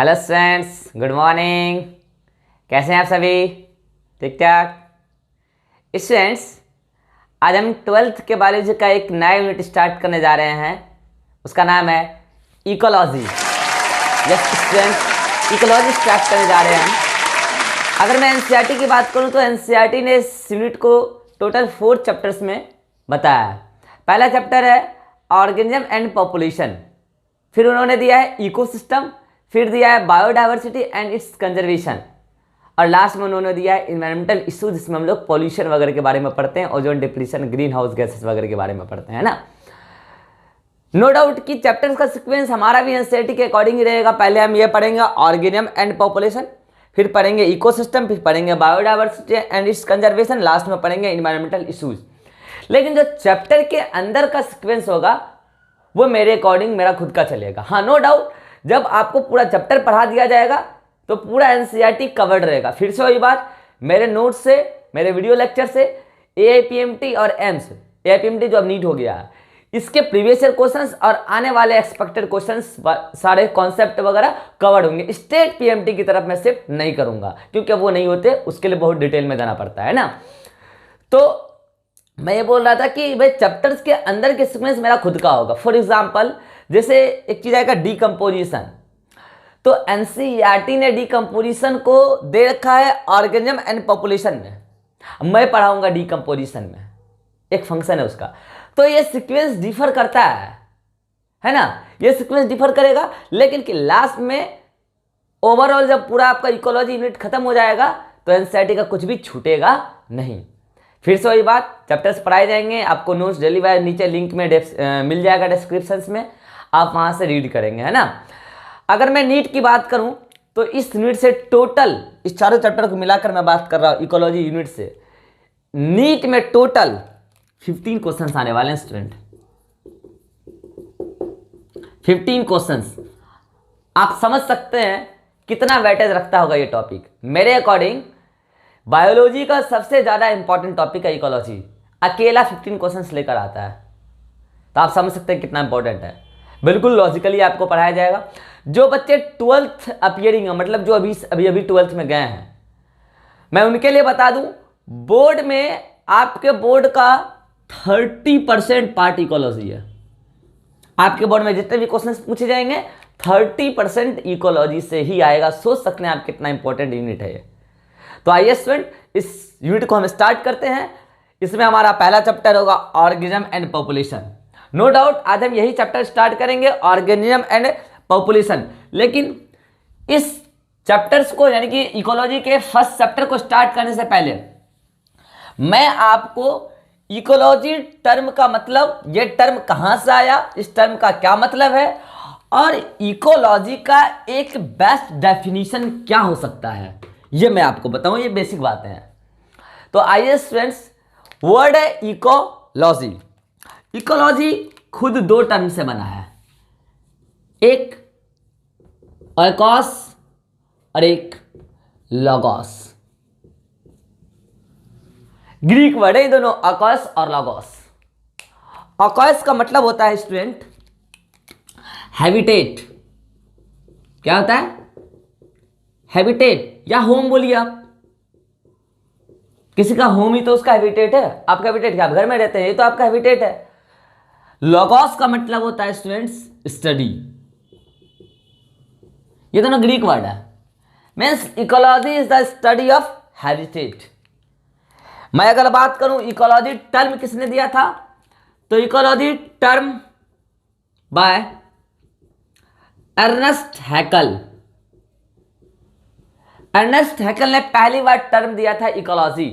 Hello students, good morning. कैसे हैं आप सभी? ठीक ठाक स्टूडेंट्स, आज हम 12th के बायोलॉजी का एक नया यूनिट स्टार्ट करने जा रहे हैं। उसका नाम है ecology. Yes students, ecology start करने जा रहे हैं। अगर मैं एनसीईआरटी की बात करूं तो एनसीईआरटी ने इस यूनिट को टोटल 4 चैप्टर्स में बताया है। पहला चैप्टर है ऑर्गेनिज्म एंड पॉपुलेशन, फिर उन्होंने दिया है इकोसिस्टम, फिर दिया है बायोडाइवर्सिटी एंड इट्स कंजर्वेशन, और लास्ट में उन्होंने दिया है इन्वायरमेंटल इशू, जिसमें हम लोग पॉल्यूशन वगैरह के बारे में पढ़ते हैं, ozone depletion, green house gases वगैरह के बारे में पढ़ते हैं ना। नो डाउट कि चैप्टर्स का सीक्वेंस हमारा भी एनसीईआरटी के अकॉर्डिंग ही रहेगा। पहले हम ये पढ़ेंगे ऑर्गेनिज्म एंड पॉपुलेशन, फिर पढ़ेंगे इकोसिस्टम, फिर पढ़ेंगे biodiversity and it's conservation, last में पढ़ेंगे इन्वायरमेंटल इशूज। लेकिन जो चैप्टर के अंदर का सीक्वेंस होगा वो मेरे अकॉर्डिंग मेरा खुद का चलेगा। हाँ, नो डाउट जब आपको पूरा चैप्टर पढ़ा दिया जाएगा तो पूरा एनसीईआरटी कवर्ड रहेगा। फिर से वही बात, मेरे नोट्स से, मेरे वीडियो लेक्चर से एआईपीएमटी और एम्स, एआईपीएमटी जो अब नीट हो गया है, इसके प्रीवियस ईयर क्वेश्चंस और आने वाले एक्सपेक्टेड क्वेश्चंस, सारे कॉन्सेप्ट वगैरह कवर्ड होंगे। स्टेट पीएमटी की तरफ मैं शिफ्ट नहीं करूंगा क्योंकि वो नहीं होते, उसके लिए बहुत डिटेल में जाना पड़ता है ना। तो मैं ये बोल रहा था कि भाई चैप्टर्स के अंदर के सीक्वेंस मेरा खुद का होगा। फॉर एग्जांपल, जैसे एक चीज आएगा डीकम्पोजिशन, तो एनसीईआरटी ने डीकम्पोजिशन को दे रखा है ऑर्गेनिज्म एंड पॉपुलेशन में। मैं पढ़ाऊंगा डीकम्पोजिशन में, एक फंक्शन है उसका। तो ये सीक्वेंस डिफर करता है ना, ये सीक्वेंस डिफर करेगा, लेकिन कि लास्ट में ओवरऑल जब पूरा आपका इकोलॉजी यूनिट खत्म हो जाएगा तो एनसीईआरटी का कुछ भी छूटेगा नहीं। फिर से वही बात, चैप्टर्स पढ़ाए जाएंगे, आपको नोट्स डेली वाइज नीचे लिंक में मिल जाएगा डिस्क्रिप्शंस में, आप वहां से रीड करेंगे, है ना। अगर मैं नीट की बात करूं तो इस यूनिट से टोटल, इस चारों चैप्टर को मिलाकर मैं बात कर रहा हूं इकोलॉजी यूनिट से, नीट में टोटल 15 क्वेश्चंस आने वाले हैं स्टूडेंट। 15 क्वेश्चंस। आप समझ सकते हैं कितना वेटेज रखता होगा ये टॉपिक। मेरे अकॉर्डिंग बायोलॉजी का सबसे ज्यादा इंपॉर्टेंट टॉपिक है इकोलॉजी, अकेला 15 क्वेश्चंस लेकर आता है। तो आप समझ सकते हैं कितना इंपॉर्टेंट है। बिल्कुल लॉजिकली आपको पढ़ाया जाएगा। जो बच्चे 12th अपीयरिंग है, मतलब जो अभी 12th में गए हैं, मैं उनके लिए बता दूं, बोर्ड में आपके बोर्ड का 30% पार्ट इकोलॉजी है। आपके बोर्ड में जितने भी क्वेश्चंस पूछे जाएंगे 30% इकोलॉजी से ही आएगा। सोच सकते हैं आप कितना इंपॉर्टेंट यूनिट है ये। तो आइए स्टूडेंट, इस यूनिट को हम स्टार्ट करते हैं। इसमें हमारा पहला चैप्टर होगा organism and population. No doubt आज हम यही चैप्टर स्टार्ट करेंगे, ऑर्गेनिज्म एंड पॉपुलेशन। लेकिन इस चैप्टर्स को, यानी कि इकोलॉजी के फर्स्ट चैप्टर को स्टार्ट करने से पहले मैं आपको इकोलॉजी टर्म का मतलब, ये टर्म कहां से आया, इस टर्म का क्या मतलब है, और इकोलॉजी का एक बेस्ट डेफिनेशन क्या हो सकता है, ये मैं आपको बताऊं। ये बेसिक बातें हैं। तो आइए स्टूडेंट्स, वर्ड है इकोलॉजी। इकोलॉजी खुद 2 टर्म से बना है, एक ओइकोस और एक लोगोस। ग्रीक वर्ड है ये दोनों, ओइकोस और लोगोस। ओइकोस का मतलब होता है स्टूडेंट हैबिटेट। क्या होता है? हैबिटेट या होम बोलिए आप। किसी का होम ही तो उसका हैबिटेट है। आपका हैबिटेट क्या? आप घर में रहते हैं, ये तो आपका हैबिटेट है। लोगोस का मतलब होता है स्टूडेंट्स स्टडी। ये दोनों ग्रीक वर्ड है। Means ecology is the study of habitat. मैं अगर बात करूं इकोलॉजी टर्म किसने दिया था, तो ecology term by Ernst Haeckel. Ernst Haeckel ने पहली बार टर्म दिया था इकोलॉजी,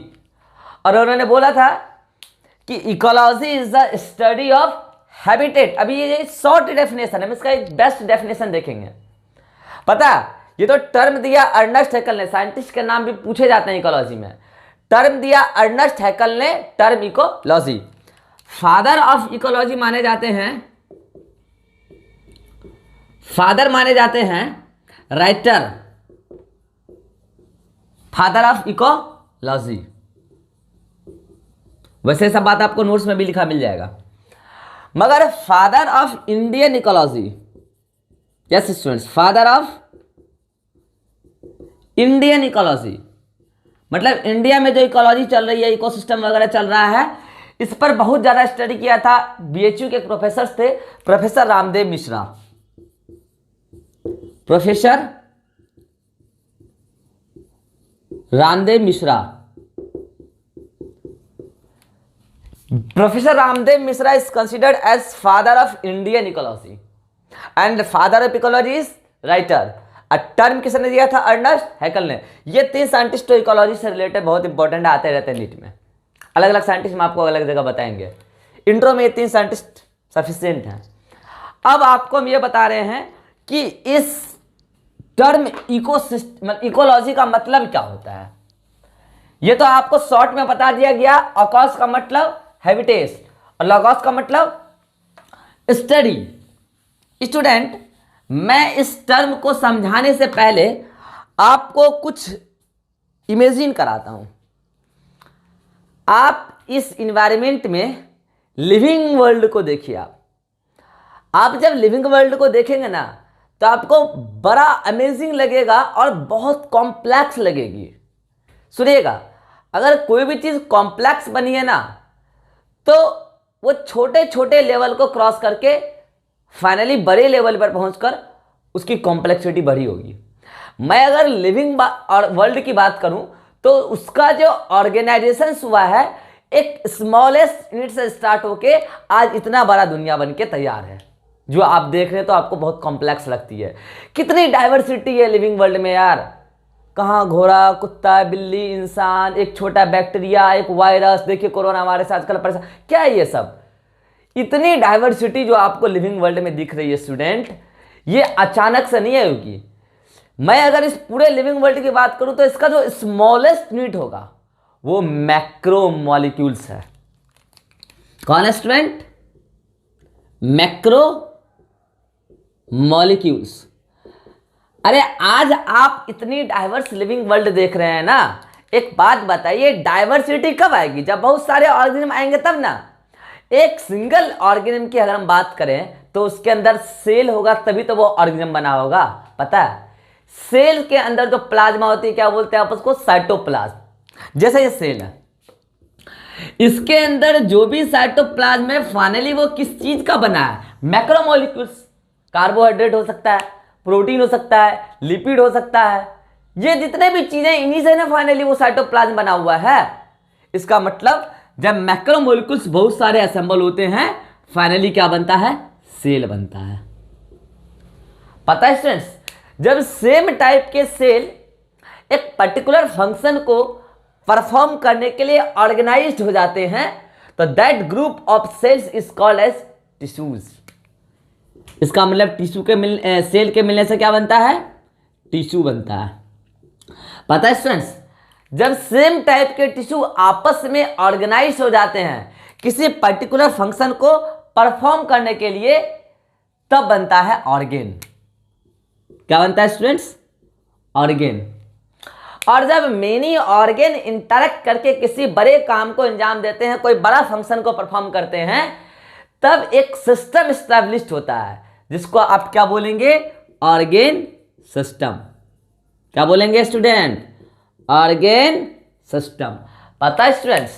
और उन्होंने बोला था कि ecology is the study of habitat. अभी ये शॉर्ट डेफिनेशन है, हम इसका एक बेस्ट डेफिनेशन देखेंगे। पता, ये तो टर्म दिया अर्नेस्ट हैकल ने, साइंटिस्ट के नाम भी पूछे जाते हैं इकोलॉजी में। टर्म दिया अर्नेस्ट हैकल ने, term ecology. Father of ecology माने जाते हैं, फादर माने जाते हैं राइटर, फादर ऑफ इकोलॉजी। वैसे सब बात आपको नोट्स में भी लिखा मिल जाएगा। मगर father of Indian ecology, yes students, father of Indian ecology, मतलब इंडिया में जो इकोलॉजी चल रही है, इकोसिस्टम वगैरह चल रहा है, इस पर बहुत ज़्यादा स्टडी किया था बीएचयू के एक प्रोफेसर थे, professor Ramdev Mishra. Professor Ramdev Mishra, professor Ramdev Mishra is considered as father of Indian ecology and father of ecology is Reiter. Term किसने दिया था? अर्नेस्ट हैकेल ने। ये 3 साइंटिस्ट तो इकोलॉजी से रिलेटेड बहुत इंपॉर्टेंट आते रहते हैं नीट में, अलग अलग साइंटिस्ट हम आपको अलग जगह बताएंगे। इंट्रो में ये 3 साइंटिस्ट सफिशिएंट हैं। अब आपको हम ये बता रहे हैं कि इस टर्म इकोसिस्टम इकोलॉजी का मतलब क्या होता है। ये तो आपको शॉर्ट में बता दिया गया। ऑकॉस का मतलब हैबिटेट और लॉगॉस का मतलब स्टडी। स्टूडेंट, मैं इस टर्म को समझाने से पहले आपको कुछ इमेजिन कराता हूं। आप इस इन्वायरमेंट में लिविंग वर्ल्ड को देखिए। आप जब लिविंग वर्ल्ड को देखेंगे ना, तो आपको बड़ा अमेजिंग लगेगा और बहुत कॉम्प्लेक्स लगेगी। सुनिएगा, अगर कोई भी चीज़ कॉम्प्लेक्स बनी है ना, तो वो छोटे छोटे लेवल को क्रॉस करके फाइनली बड़े लेवल पर पहुंचकर उसकी कॉम्प्लेक्सिटी बढ़ी होगी। मैं अगर लिविंग और वर्ल्ड की बात करूं, तो उसका जो ऑर्गेनाइजेशन हुआ है, एक स्मॉलेस्ट यूनिट से स्टार्ट होके आज इतना बड़ा दुनिया बन के तैयार है। जो आप देख रहे हैं तो आपको बहुत कॉम्प्लेक्स लगती है। कितनी डाइवर्सिटी है लिविंग वर्ल्ड में यार। कहाँ घोड़ा, कुत्ता, बिल्ली, इंसान, एक छोटा बैक्टीरिया, एक वायरस, देखिए कोरोना वायरस आजकल परेशान, क्या है ये सब। इतनी डाइवर्सिटी जो आपको लिविंग वर्ल्ड में दिख रही है स्टूडेंट, ये अचानक से नहीं आएगी। मैं अगर इस पूरे लिविंग वर्ल्ड की बात करूं, तो इसका जो स्मॉलेस्ट यूनिट होगा वो मैक्रो मॉलिक्यूल्स है। कौन है स्टूडेंट? Macro molecules. अरे आज आप इतनी डाइवर्स लिविंग वर्ल्ड देख रहे हैं ना, एक बात बताइए, डाइवर्सिटी कब आएगी? जब बहुत सारे ऑर्गेनिज्म आएंगे तब ना। एक सिंगल ऑर्गेनिज्म की अगर हम बात करें, तो उसके अंदर सेल होगा, तभी तो वो ऑर्गेनिज्म बना होगा। पता है, सेल के अंदर जो प्लाज्मा होती है, क्या बोलते हैं आप उसको? साइटोप्लाज्म। जैसे ये सेल है, इसके अंदर जो भी साइटोप्लाज्म है, फाइनली वो किस चीज का बना है? मैक्रोमोलिक्यूल्स। कार्बोहाइड्रेट हो सकता है, प्रोटीन हो सकता है, लिपिड हो सकता है, ये जितने भी चीजें इन्हीं से ना फाइनली वो साइटोप्लाज्म बना हुआ है। इसका मतलब जब मैक्रोमोलिक्यूल्स बहुत सारे असेंबल होते हैं, फाइनली क्या बनता है? सेल बनता है। पता है स्टूडेंट्स, जब सेम टाइप के सेल एक पर्टिकुलर फंक्शन को परफॉर्म करने के लिए ऑर्गेनाइज्ड हो जाते हैं, तो that group of cells is called as tissues. इसका मतलब टिश्यू के सेल के मिलने से क्या बनता है? टिश्यू बनता है। पता है स्टूडेंट्स, जब सेम टाइप के टिश्यू आपस में ऑर्गेनाइज हो जाते हैं किसी पर्टिकुलर फंक्शन को परफॉर्म करने के लिए, तब बनता है ऑर्गेन। क्या बनता है स्टूडेंट्स? ऑर्गेन। और जब मेनी ऑर्गेन इंटरेक्ट करके किसी बड़े काम को अंजाम देते हैं, कोई बड़ा फंक्शन को परफॉर्म करते हैं, तब एक सिस्टम एस्टैब्लिश्ड होता है, जिसको आप क्या बोलेंगे? Organ system. क्या बोलेंगे स्टूडेंट? Organ system. पता है स्टूडेंट्स,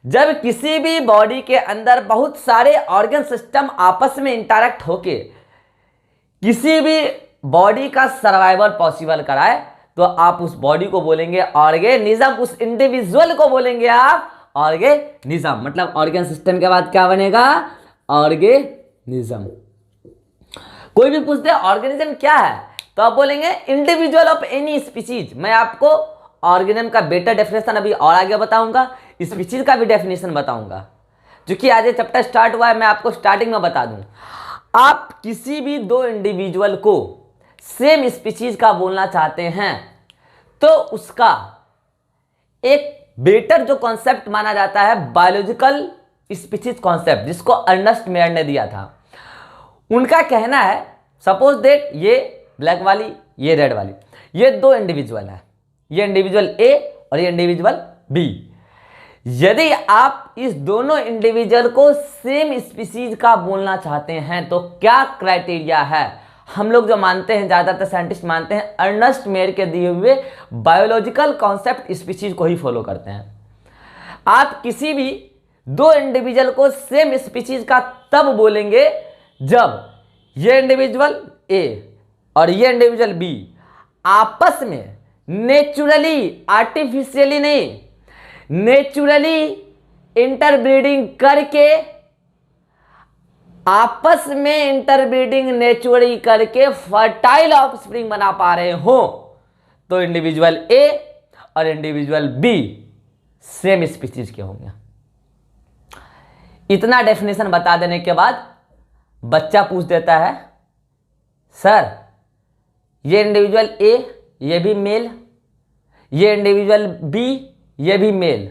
जब किसी भी बॉडी के अंदर बहुत सारे ऑर्गन सिस्टम आपस में इंटरेक्ट होके किसी भी बॉडी का सर्वाइवल पॉसिबल कराए, तो आप उस बॉडी को बोलेंगे ऑर्गेनिज्म। उस इंडिविजुअल को बोलेंगे आप ऑर्गेनिज्म। मतलब ऑर्गन सिस्टम के बाद क्या बनेगा? ऑर्गेनिज्म। कोई भी पूछते हैं ऑर्गेनिज्म क्या है, तो आप बोलेंगे इंडिविजुअल ऑफ एनी स्पीसीज। मैं आपको ऑर्गेनिज्म का बेटर डेफिनेशन अभी और आगे बताऊंगा, स्पीसीज का भी डेफिनेशन बताऊंगा। क्योंकि आज ये चैप्टर स्टार्ट हुआ है, मैं आपको स्टार्टिंग में बता दूं। आप किसी भी 2 इंडिविजुअल को सेम स्पीसीज का बोलना चाहते हैं, तो उसका एक बेटर जो कॉन्सेप्ट माना जाता है बायोलॉजिकल स्पीसीज कॉन्सेप्ट, जिसको अर्नेस्ट मेयर ने दिया था। उनका कहना है, सपोज दैट ये ब्लैक वाली, ये रेड वाली, ये 2 इंडिविजुअल है, ये इंडिविजुअल ए और ये इंडिविजुअल बी। यदि आप इस दोनों इंडिविजुअल को सेम स्पीसीज का बोलना चाहते हैं, तो क्या क्राइटेरिया है? हम लोग जो मानते हैं, ज़्यादातर साइंटिस्ट मानते हैं, अर्नस्ट मेयर के दिए हुए बायोलॉजिकल कॉन्सेप्ट स्पीशीज को ही फॉलो करते हैं। आप किसी भी दो इंडिविजुअल को सेम स्पीशीज का तब बोलेंगे जब ये इंडिविजुअल ए और ये इंडिविजुअल बी आपस में नेचुरली, आर्टिफिशियली नहीं, नेचुरली इंटरब्रीडिंग करके, आपस में इंटरब्रीडिंग नेचुरली करके फर्टाइल ऑफस्प्रिंग बना पा रहे हो, तो इंडिविजुअल ए और इंडिविजुअल बी सेम स्पीशीज के होंगे। इतना डेफिनेशन बता देने के बाद बच्चा पूछ देता है, सर ये इंडिविजुअल ए ये भी मेल, ये इंडिविजुअल बी ये भी मेल,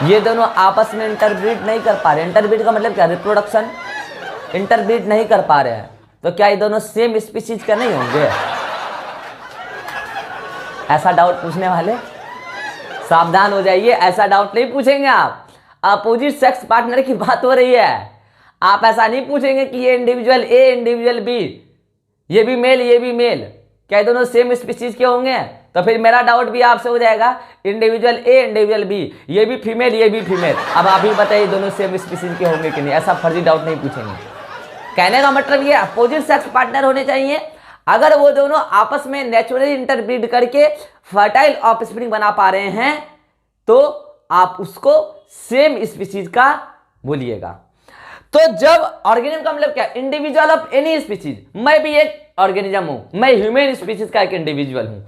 ये दोनों आपस में इंटरब्रीड नहीं कर पा रहे। इंटरब्रीड का मतलब क्या? रिप्रोडक्शन। इंटरब्रीड नहीं कर पा रहे हैं, तो क्या ये दोनों सेम स्पीशीज के नहीं होंगे? ऐसा डाउट पूछने वाले सावधान हो जाइए, ऐसा डाउट नहीं पूछेंगे आप। अपोजिट सेक्स पार्टनर की बात हो रही है, आप ऐसा नहीं पूछेंगे कि ये इंडिविजुअल ए इंडिविजुअल बी, ये भी मेल ये भी मेल, क्या ये दोनों सेम स्पीशीज के होंगे? तो फिर मेरा डाउट भी आपसे हो जाएगा, इंडिविजुअल ए इंडिविजुअल बी, ये भी फीमेल ये भी फीमेल। अब आप ही बताइए दोनों सेम स्पीशीज के होंगे कि नहीं? ऐसा फर्जी डाउट नहीं पूछेंगे। कहने का मतलब ये अपोजिट सेक्स पार्टनर होने चाहिए, अगर वो दोनों आपस में नेचुरली इंटरब्रीड करके फर्टाइल ऑफस्प्रिंग बना पा रहे हैं तो आप उसको सेम स्पीशीज का बोलिएगा। तो जब ऑर्गेनिज्म का मतलब क्या? Individual of any species. मैं भी एक ऑर्गेनिज्म हूं, मैं ह्यूमन स्पीशीज का एक इंडिविजुअल हूं,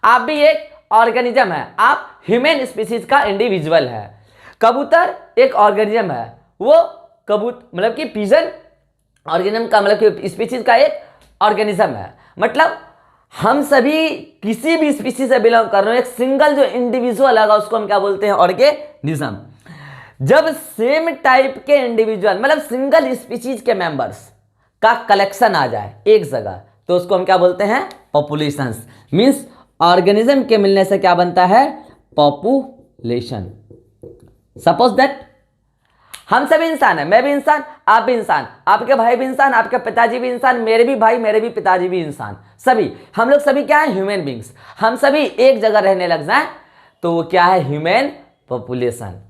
आप भी एक ऑर्गेनिज्म है, आप ह्यूमन स्पीशीज का इंडिविजुअल है। कबूतर एक ऑर्गेनिज्म है, वो मतलब कि पिजन ऑर्गेनिज्म का मतलब कि स्पीशीज का एक ऑर्गेनिज्म है। मतलब हम सभी किसी भी स्पीशीज से बिलोंग कर रहे हैं, एक सिंगल जो इंडिविजुअल है उसको हम क्या बोलते हैं? ऑर्गेनिज्म। जब सेम टाइप के इंडिविजुअल मतलब सिंगल स्पीशीज के मेंबर्स का कलेक्शन आ जाए एक जगह तो उसको हम क्या बोलते हैं? पॉपुलेशंस। मींस ऑर्गेनिज्म के मिलने से क्या बनता है? पॉपुलेशन। सपोज दैट हम सभी इंसान हैं, मैं भी इंसान, आप भी इंसान, आपके भाई भी इंसान, आपके पिताजी भी इंसान, मेरे भी भाई मेरे भी पिताजी भी इंसान, सभी हम लोग सभी क्या है? Human beings. हम सभी एक जगह रहने लग जाएं तो वो क्या है? Human population.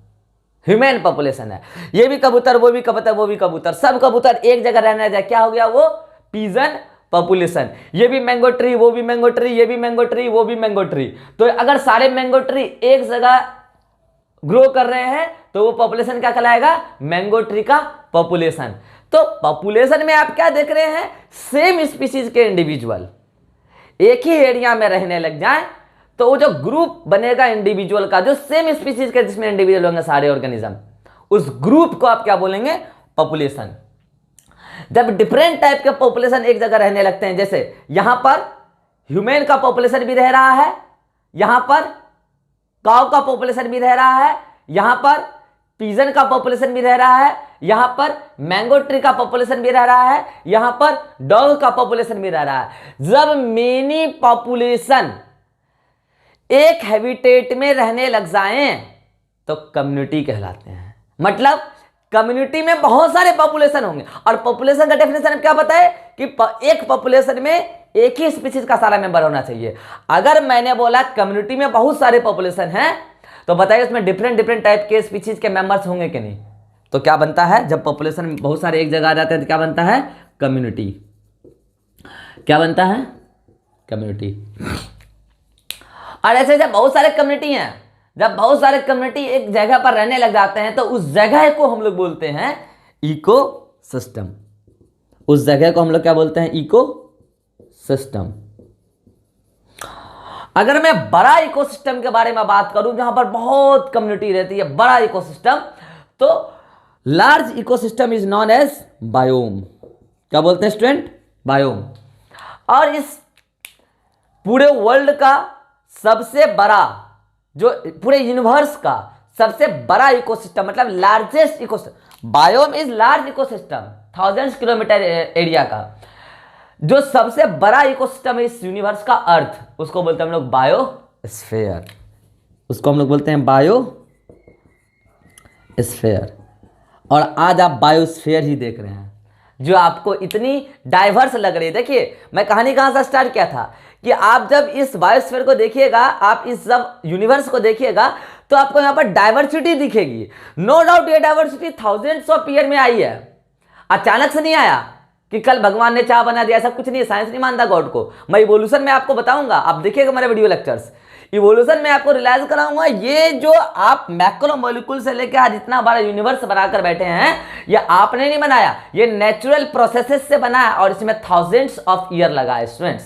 ह्यूमन पॉपुलेशन है। ये भी कबूतर वो भी कबूतर वो भी कबूतर, सब कबूतर एक जगह रहने लग जाए, क्या हो गया? वो पिजन पॉपुलेशन। ये भी मैंगो ट्री वो भी मैंगो ट्री, ये भी मैंगो ट्री वो भी मैंगो ट्री। तो अगर सारे मैंगो ट्री एक जगह ग्रो कर रहे हैं तो वो पॉपुलेशन क्या कहलाएगा? मैंगो ट्री का पॉपुलेशन। तो पॉपुलेशन में आप क्या देख रहे हैं? सेम स्पीशीज के इंडिविजुअल एक ही एरिया में रहने लग जाएं तो वो जो ग्रुप बनेगा इंडिविजुअल का, जो सेम स्पीशीज के जिसमें इंडिविजुअल होंगे सारे ऑर्गेनिज्म, उस ग्रुप को आप क्या बोलेंगे? पॉपुलेशन। जब डिफरेंट टाइप के पॉपुलेशन एक जगह रहने लगते हैं, जैसे यहां पर ह्यूमन का पॉपुलेशन भी रह रहा है, यहां पर काऊ का पॉपुलेशन भी रह रहा है, यहां पर पिजन का पॉपुलेशन भी रह रहा है, यहां पर मैंगो ट्री का पॉपुलेशन भी रह रहा है, यहां पर डॉग का पॉपुलेशन भी रह रहा है। जब मेनी पॉपुलेशन एक हैबिटेट में रहने लग जाएं तो कम्युनिटी कहलाते हैं। मतलब कम्युनिटी में बहुत सारे पॉपुलेशन होंगे, और पॉपुलेशन का डेफिनेशन क्या बताए कि एक पॉपुलेशन में एक ही स्पीशीज का सारा मेंबर होना चाहिए। अगर मैंने बोला कम्युनिटी में बहुत सारे पॉपुलेशन हैं तो बताइए उसमें डिफरेंट टाइप के स्पीशीज के मेंबर्स होंगे कि नहीं? तो क्या बनता है? जब पॉपुलेशन बहुत सारे एक जगह आ जाते हैं तो क्या बनता है? कम्युनिटी। क्या बनता है? कम्युनिटी। और ऐसे जब बहुत सारे कम्युनिटी हैं, जब बहुत सारे कम्युनिटी एक जगह पर रहने लग जाते हैं तो उस जगह को हम लोग बोलते हैं इकोसिस्टम। उस जगह को हम लोग क्या बोलते हैं? इकोसिस्टम। अगर मैं बड़ा इकोसिस्टम के बारे में बात करूं जहां पर बहुत कम्युनिटी रहती है, बड़ा इकोसिस्टम, तो large ecosystem is known as biome. क्या बोलते हैं स्टूडेंट? बायोम। और इस पूरे वर्ल्ड का सबसे बड़ा, जो पूरे यूनिवर्स का सबसे बड़ा इकोसिस्टम मतलब largest ecosystem, biome is large ecosystem, thousands kilometre area का जो सबसे बड़ा इकोसिस्टम है इस यूनिवर्स का, अर्थ, उसको बोलते हैं हम लोग बायोस्फीयर। उसको हम लोग बोलते हैं बायोस्फीयर। और आज आप बायोस्फीयर ही देख रहे हैं। जो आपको इतनी डाइवर्स लग रही है। देखिए मैं कहानी कहाँ से स्टार्ट किया था कि आप जब इस बायोस्फीयर को देखिएगा, आप इस सब यूनिवर्स को देखिएगा, तो आपको यहाँ पर डाइवर्सिटी दिखेगी। नो डाउट ये डाइवर्सिटी थाउजेंड्स ऑफ ईयर में आई है, अचानक से नहीं आया कि कल भगवान ने चाह बना दिया, ऐसा कुछ नहीं है। साइंस नहीं मानता गॉड को। मैं इवोल्यूशन में आपको बताऊंगा, आप देखिएगा मेरे वीडियो लेक्चर्स। इवोल्यूशन में आपको रियलाइज कराऊंगा ये जो आप मैक्रो मॉलिक्यूल से लेकर आज इतना बड़ा यूनिवर्स बनाकर बैठे हैं, ये आपने नहीं बनाया, ये नेचुरल प्रोसेसेस से बना है और इसमें थाउजेंड्स ऑफ ईयर लगा है students,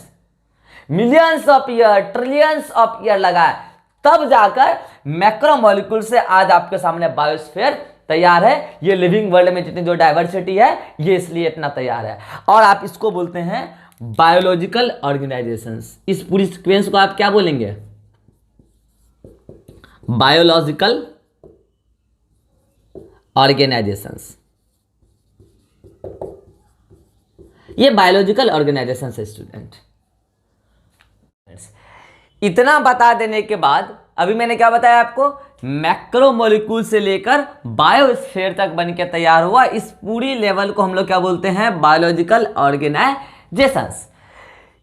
millions of year, trillions of year लगा है, तब जाकर मैक्रो मॉलिक्यूल से आज आपके सामने बायोस्फीयर तैयार है। ये लिविंग वर्ल्ड में जितनी जो डाइवर्सिटी है ये इसलिए इतना तैयार है। और आप इसको बोलते हैं बायोलॉजिकल ऑर्गेनाइजेशंस। इस पूरी सीक्वेंस को आप क्या बोलेंगे? Biological organisations. ये बायोलॉजिकल ऑर्गेनाइजेशन है स्टूडेंट। इतना बता देने के बाद अभी मैंने क्या बताया आपको? मैक्रो मॉलिक्यूल से लेकर बायोस्फीयर तक बनके तैयार हुआ। इस पूरी लेवल को हम लोग क्या बोलते हैं? Biological organisations.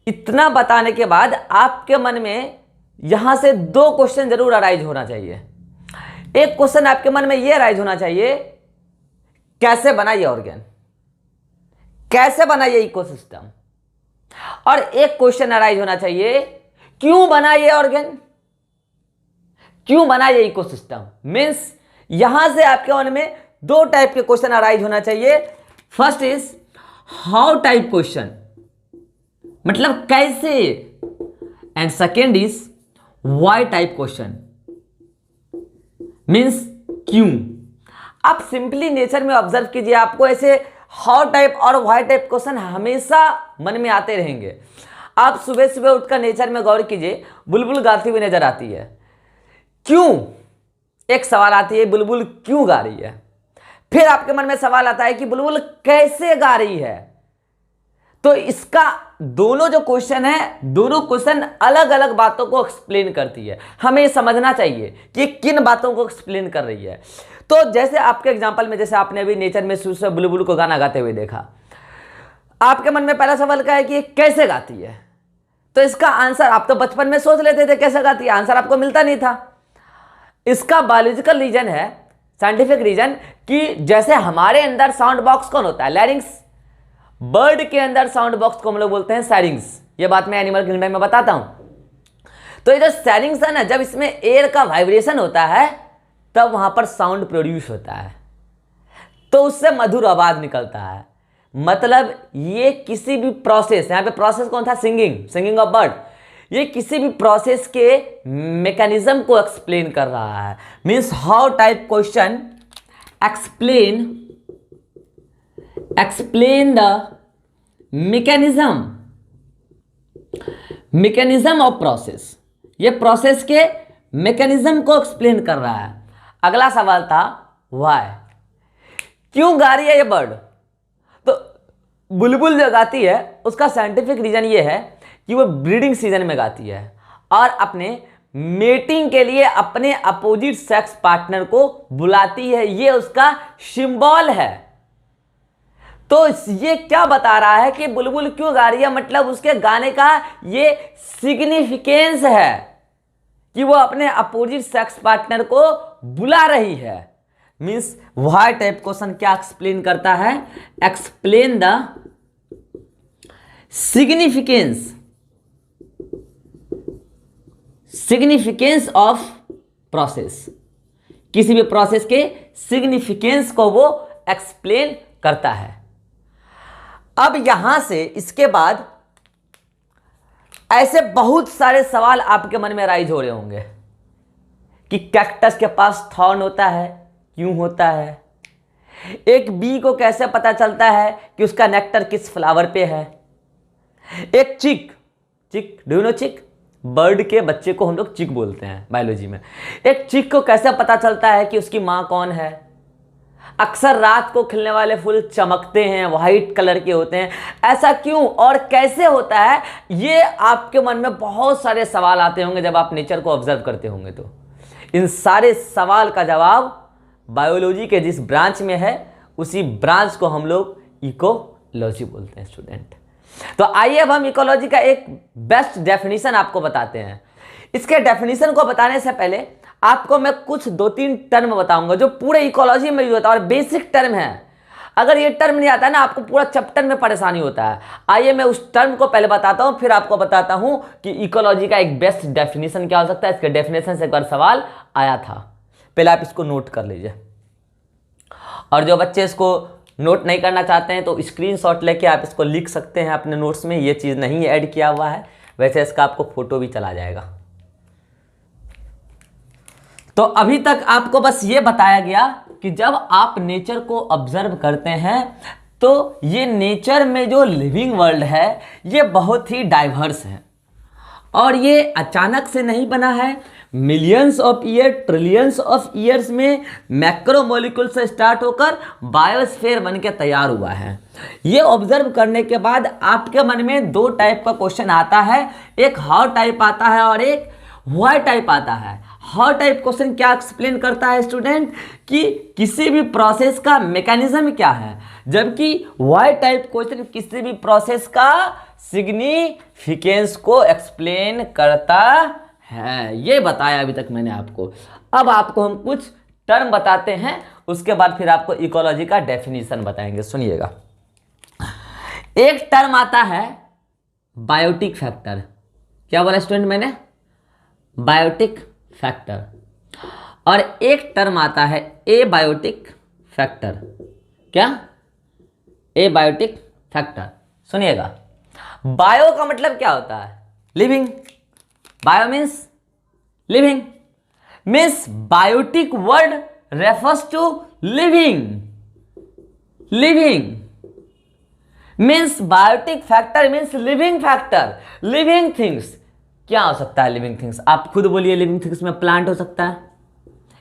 इतना बताने के बाद आपके मन में यहां से दो क्वेश्चन जरूर अराइज होना चाहिए। एक क्वेश्चन आपके मन में यह अराइज होना चाहिए, कैसे बना ये ऑर्गन, कैसे बना ये इकोसिस्टम। और एक क्वेश्चन अराइज होना चाहिए, क्यों बना ये ऑर्गन, क्यों बना ये इकोसिस्टम। मींस यहां से आपके मन में दो टाइप के क्वेश्चन अराइज होना चाहिए। First is how type question, मतलब कैसे, and second is why type question, means क्यों। आप सिंपली नेचर में ऑब्जर्व कीजिए, आपको ऐसे हाउ टाइप और व्हाई टाइप क्वेश्चन हमेशा मन में आते रहेंगे। आप सुबह सुबह उठकर नेचर में गौर कीजिए, बुलबुल गाती हुई नजर आती है, क्यों? एक सवाल आती है, बुलबुल क्यों गा रही है। फिर आपके मन में सवाल आता है कि बुलबुल कैसे गा रही है। तो इसका दोनों जो क्वेश्चन है, दोनों क्वेश्चन अलग अलग बातों को एक्सप्लेन करती है। हमें समझना चाहिए कि किन बातों को एक्सप्लेन कर रही है। तो जैसे आपके एग्जांपल में, जैसे आपने अभी नेचर में सुबह बुलबुल को गाना गाते हुए देखा, आपके मन में पहला सवाल क्या है कि ये कैसे गाती है। तो इसका आंसर आप तो बचपन में सोच लेते थे कैसे गाती है, आंसर आपको मिलता नहीं था। इसका बायोलॉजिकल रीजन है, साइंटिफिक रीजन, कि जैसे हमारे अंदर साउंड बॉक्स कौन होता है? लैरिंग्स। बर्ड के अंदर साउंड बॉक्स को हम लोग बोलते हैं सैरिंग्स। ये बात मैं एनिमल किंगडम में बताता हूं। तो ये जो सैरिंग्स है ना, जब इसमें एयर का वाइब्रेशन होता है तब वहां पर साउंड प्रोड्यूस होता है, तो उससे मधुर आवाज निकलता है। मतलब ये किसी भी प्रोसेस, यहां पे प्रोसेस कौन था? Singing of bird. ये किसी भी प्रोसेस के मैकेनिज्म को एक्सप्लेन कर रहा है। Means how type question explain the mechanism of process। ये प्रोसेस के मैकेनिज्म को एक्सप्लेन कर रहा है। अगला सवाल था व्हाई, क्यों गा रही है ये बर्ड। तो बुलबुल जो गाती है उसका साइंटिफिक रीजन ये है कि वो ब्रीडिंग सीजन में गाती है और अपने मेटिंग के लिए अपने अपोजिट सेक्स पार्टनर को बुलाती है, ये उसका सिंबल है। तो ये क्या बता रहा है कि बुलबुल क्यों गा रही है, मतलब उसके गाने का ये सिग्निफिकेंस है कि वो अपने अपोजिट सेक्स पार्टनर को बुला रही है। मींस व्हाई टाइप क्वेश्चन क्या एक्सप्लेन करता है? Explain the significance of process. किसी भी प्रोसेस के सिग्निफिकेंस को वो एक्सप्लेन करता है। अब यहां से इसके बाद ऐसे बहुत सारे सवाल आपके मन में राइज हो रहे होंगे कि कैक्टस के पास थॉर्न होता है, क्यों होता है? एक बी को कैसे पता चलता है कि उसका नेक्टर किस फ्लावर पे है? एक चिक, डू यू नो चिक? बर्ड के बच्चे को हम लोग चिक बोलते हैं बायोलॉजी में। एक चिक को कैसे पता चलता है कि उसकी मां कौन है? अक्सर रात को खिलने वाले फूल चमकते हैं, व्हाइट कलर के होते हैं, ऐसा क्यों और कैसे होता है? ये आपके मन में बहुत सारे सवाल आते होंगे जब आप नेचर को ऑब्जर्व करते होंगे। तो इन सारे सवाल का जवाब बायोलॉजी के जिस ब्रांच में है, उसी ब्रांच को हम लोग इको इकोलॉजी बोलते हैं स्टूडेंट। तो आइए अब हम इकोलॉजी का एक बेस्ट डेफिनेशन आपको बताते हैं। इसके डेफिनेशन को बताने से पहले आपको मैं कुछ 2-3 टर्म बताऊंगा जो पूरे इकोलॉजी में यूज होता है और बेसिक टर्म है। अगर ये टर्म नहीं आता है ना, आपको पूरा चैप्टर में परेशानी होता है। आइए मैं उस टर्म को पहले बताता हूं, फिर आपको बताता हूं कि इकोलॉजी का एक बेस्ट डेफिनेशन क्या हो सकता है। इसके डेफिनेशन से एक बार सवाल आया था, पहले आप इसको नोट कर लीजिए। और जो बच्चे इसको नोट नहीं करना चाहते हैं तो स्क्रीनशॉट लेके आप इसको लिख सकते हैं अपने नोट्स में। ये चीज़ नहीं ऐड किया हुआ है, वैसे इसका आपको फोटो भी चला जाएगा। तो अभी तक आपको बस ये बताया गया कि जब आप नेचर को ऑब्जर्व करते हैं तो ये नेचर में जो लिविंग वर्ल्ड है ये बहुत ही डाइवर्स है और ये अचानक से नहीं बना है। Millions of year, trillions of years में मैक्रो मॉलिक्यूल से स्टार्ट होकर बायोस्फीयर बन के तैयार हुआ है। ये ऑब्जर्व करने के बाद आपके मन में 2 टाइप का क्वेश्चन आता है, एक हाउ टाइप आता है और एक व्हाई टाइप आता है। हाउ टाइप क्वेश्चन क्या एक्सप्लेन करता है स्टूडेंट कि किसी भी प्रोसेस का मैकेनिज्म क्या है, जबकि व्हाई टाइप क्वेश्चन किसी भी प्रोसेस का सिग्निफिकेंस को एक्सप्लेन करता है। ये बताया अभी तक मैंने आपको। अब आपको हम कुछ टर्म बताते हैं, उसके बाद फिर आपको इकोलॉजी का डेफिनेशन बताएंगे। सुनिएगा, एक टर्म आता है बायोटिक फैक्टर। क्या बोला स्टूडेंट मैंने? Biotic factor. और एक टर्म आता है एबायोटिक फैक्टर। क्या? Abiotic factor. सुनिएगा, बायो का मतलब क्या होता है? Living. Bio means living, means biotic word refers to living. Living means biotic factor means living factor, living things. क्या हो सकता है लिविंग थिंग्स? आप खुद बोलिए। लिविंग थिंग्स में प्लांट हो सकता है।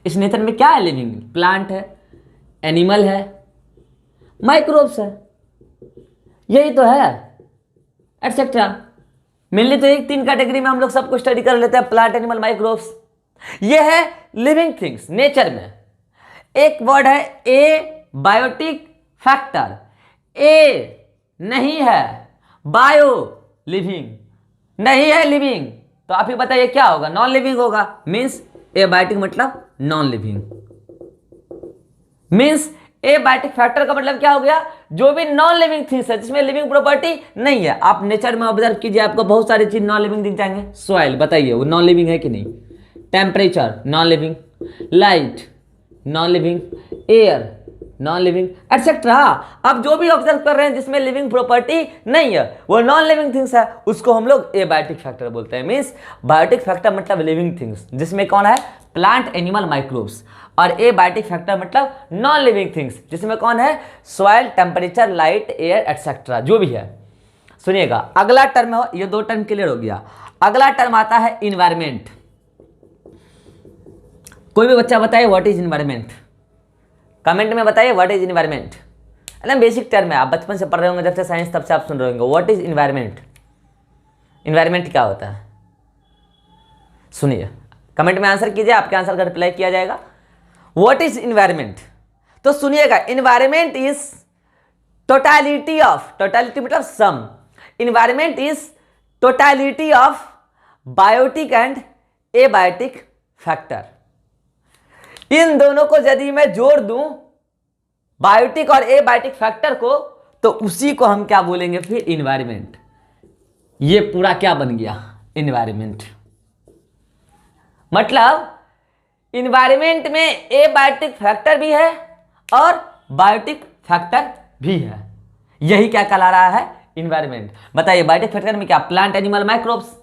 इस नेचर में क्या है लिविंग? प्लांट है, एनिमल है, माइक्रोब्स है, यही तो है, एटसेट्रा। मेनली तो एक 3 कैटेगरी में हम लोग सबको स्टडी कर लेते हैं, प्लांट, एनिमल, माइक्रोब्स। ये है लिविंग थिंग्स नेचर में। एक वर्ड है ए बायोटिक फैक्टर। ए नहीं है, बायो लिविंग नहीं है, लिविंग। तो आप ही बताइए क्या होगा? नॉन लिविंग होगा। मीन्स एबायोटिक मतलब non living. Means abiotic factor का मतलब क्या हो गया? जो भी नॉन लिविंग थिंग्स है जिसमें लिविंग प्रॉपर्टी नहीं है। आप नेचर में ऑब्जर्व कीजिए, आपको बहुत सारी चीज नॉन लिविंग दिख जाएंगे। सॉइल, बताइए वो नॉन लिविंग है कि नहीं? Temperature non living, light non living, air non living, etcetera. आप जो भी ऑब्जर्व कर रहे हैं जिसमें लिविंग प्रॉपर्टी नहीं है वो नॉन लिविंग थिंग्स है, उसको हम लोग एबायोटिक फैक्टर बोलते हैं। मीन्स बायोटिक फैक्टर मतलब लिविंग थिंग्स जिसमें कौन है? Plant, animal, microbes. और एबायोटिक फैक्टर मतलब नॉन लिविंग थिंग्स जिसमें कौन है? Soil, temperature, light, air, etcetera, जो भी है। सुनिएगा, अगला टर्म हो, ये 2 टर्म क्लियर हो गया। अगला टर्म आता है इन्वायरमेंट। कोई भी बच्चा बताइए व्हाट इज इन्वायरमेंट? कमेंट में बताइए व्हाट इज इन्वायरमेंट। एकदम बेसिक टर्म है, आप बचपन से पढ़ रहे होंगे, जब से साइंस तब से आप सुन रहे होंगे। What is environment? इन्वायरमेंट क्या होता है? सुनिए, कमेंट में आंसर कीजिए, आपके आंसर का रिप्लाई किया जाएगा। What is environment? तो सुनिएगा, environment is totality of, totality मतलब सम। Environment is totality of biotic and abiotic factor. इन दोनों को यदि मैं जोड़ दूं, बायोटिक और एबायोटिक फैक्टर को, तो उसी को हम क्या बोलेंगे फिर? इन्वायरमेंट। ये पूरा क्या बन गया? इन्वायरमेंट। मतलब इन्वायरमेंट में एबायोटिक फैक्टर भी है और बायोटिक फैक्टर भी है। यही क्या कहला रहा है? इन्वायरमेंट। बताइए बायोटिक फैक्टर में क्या? Plant, animal, microbes.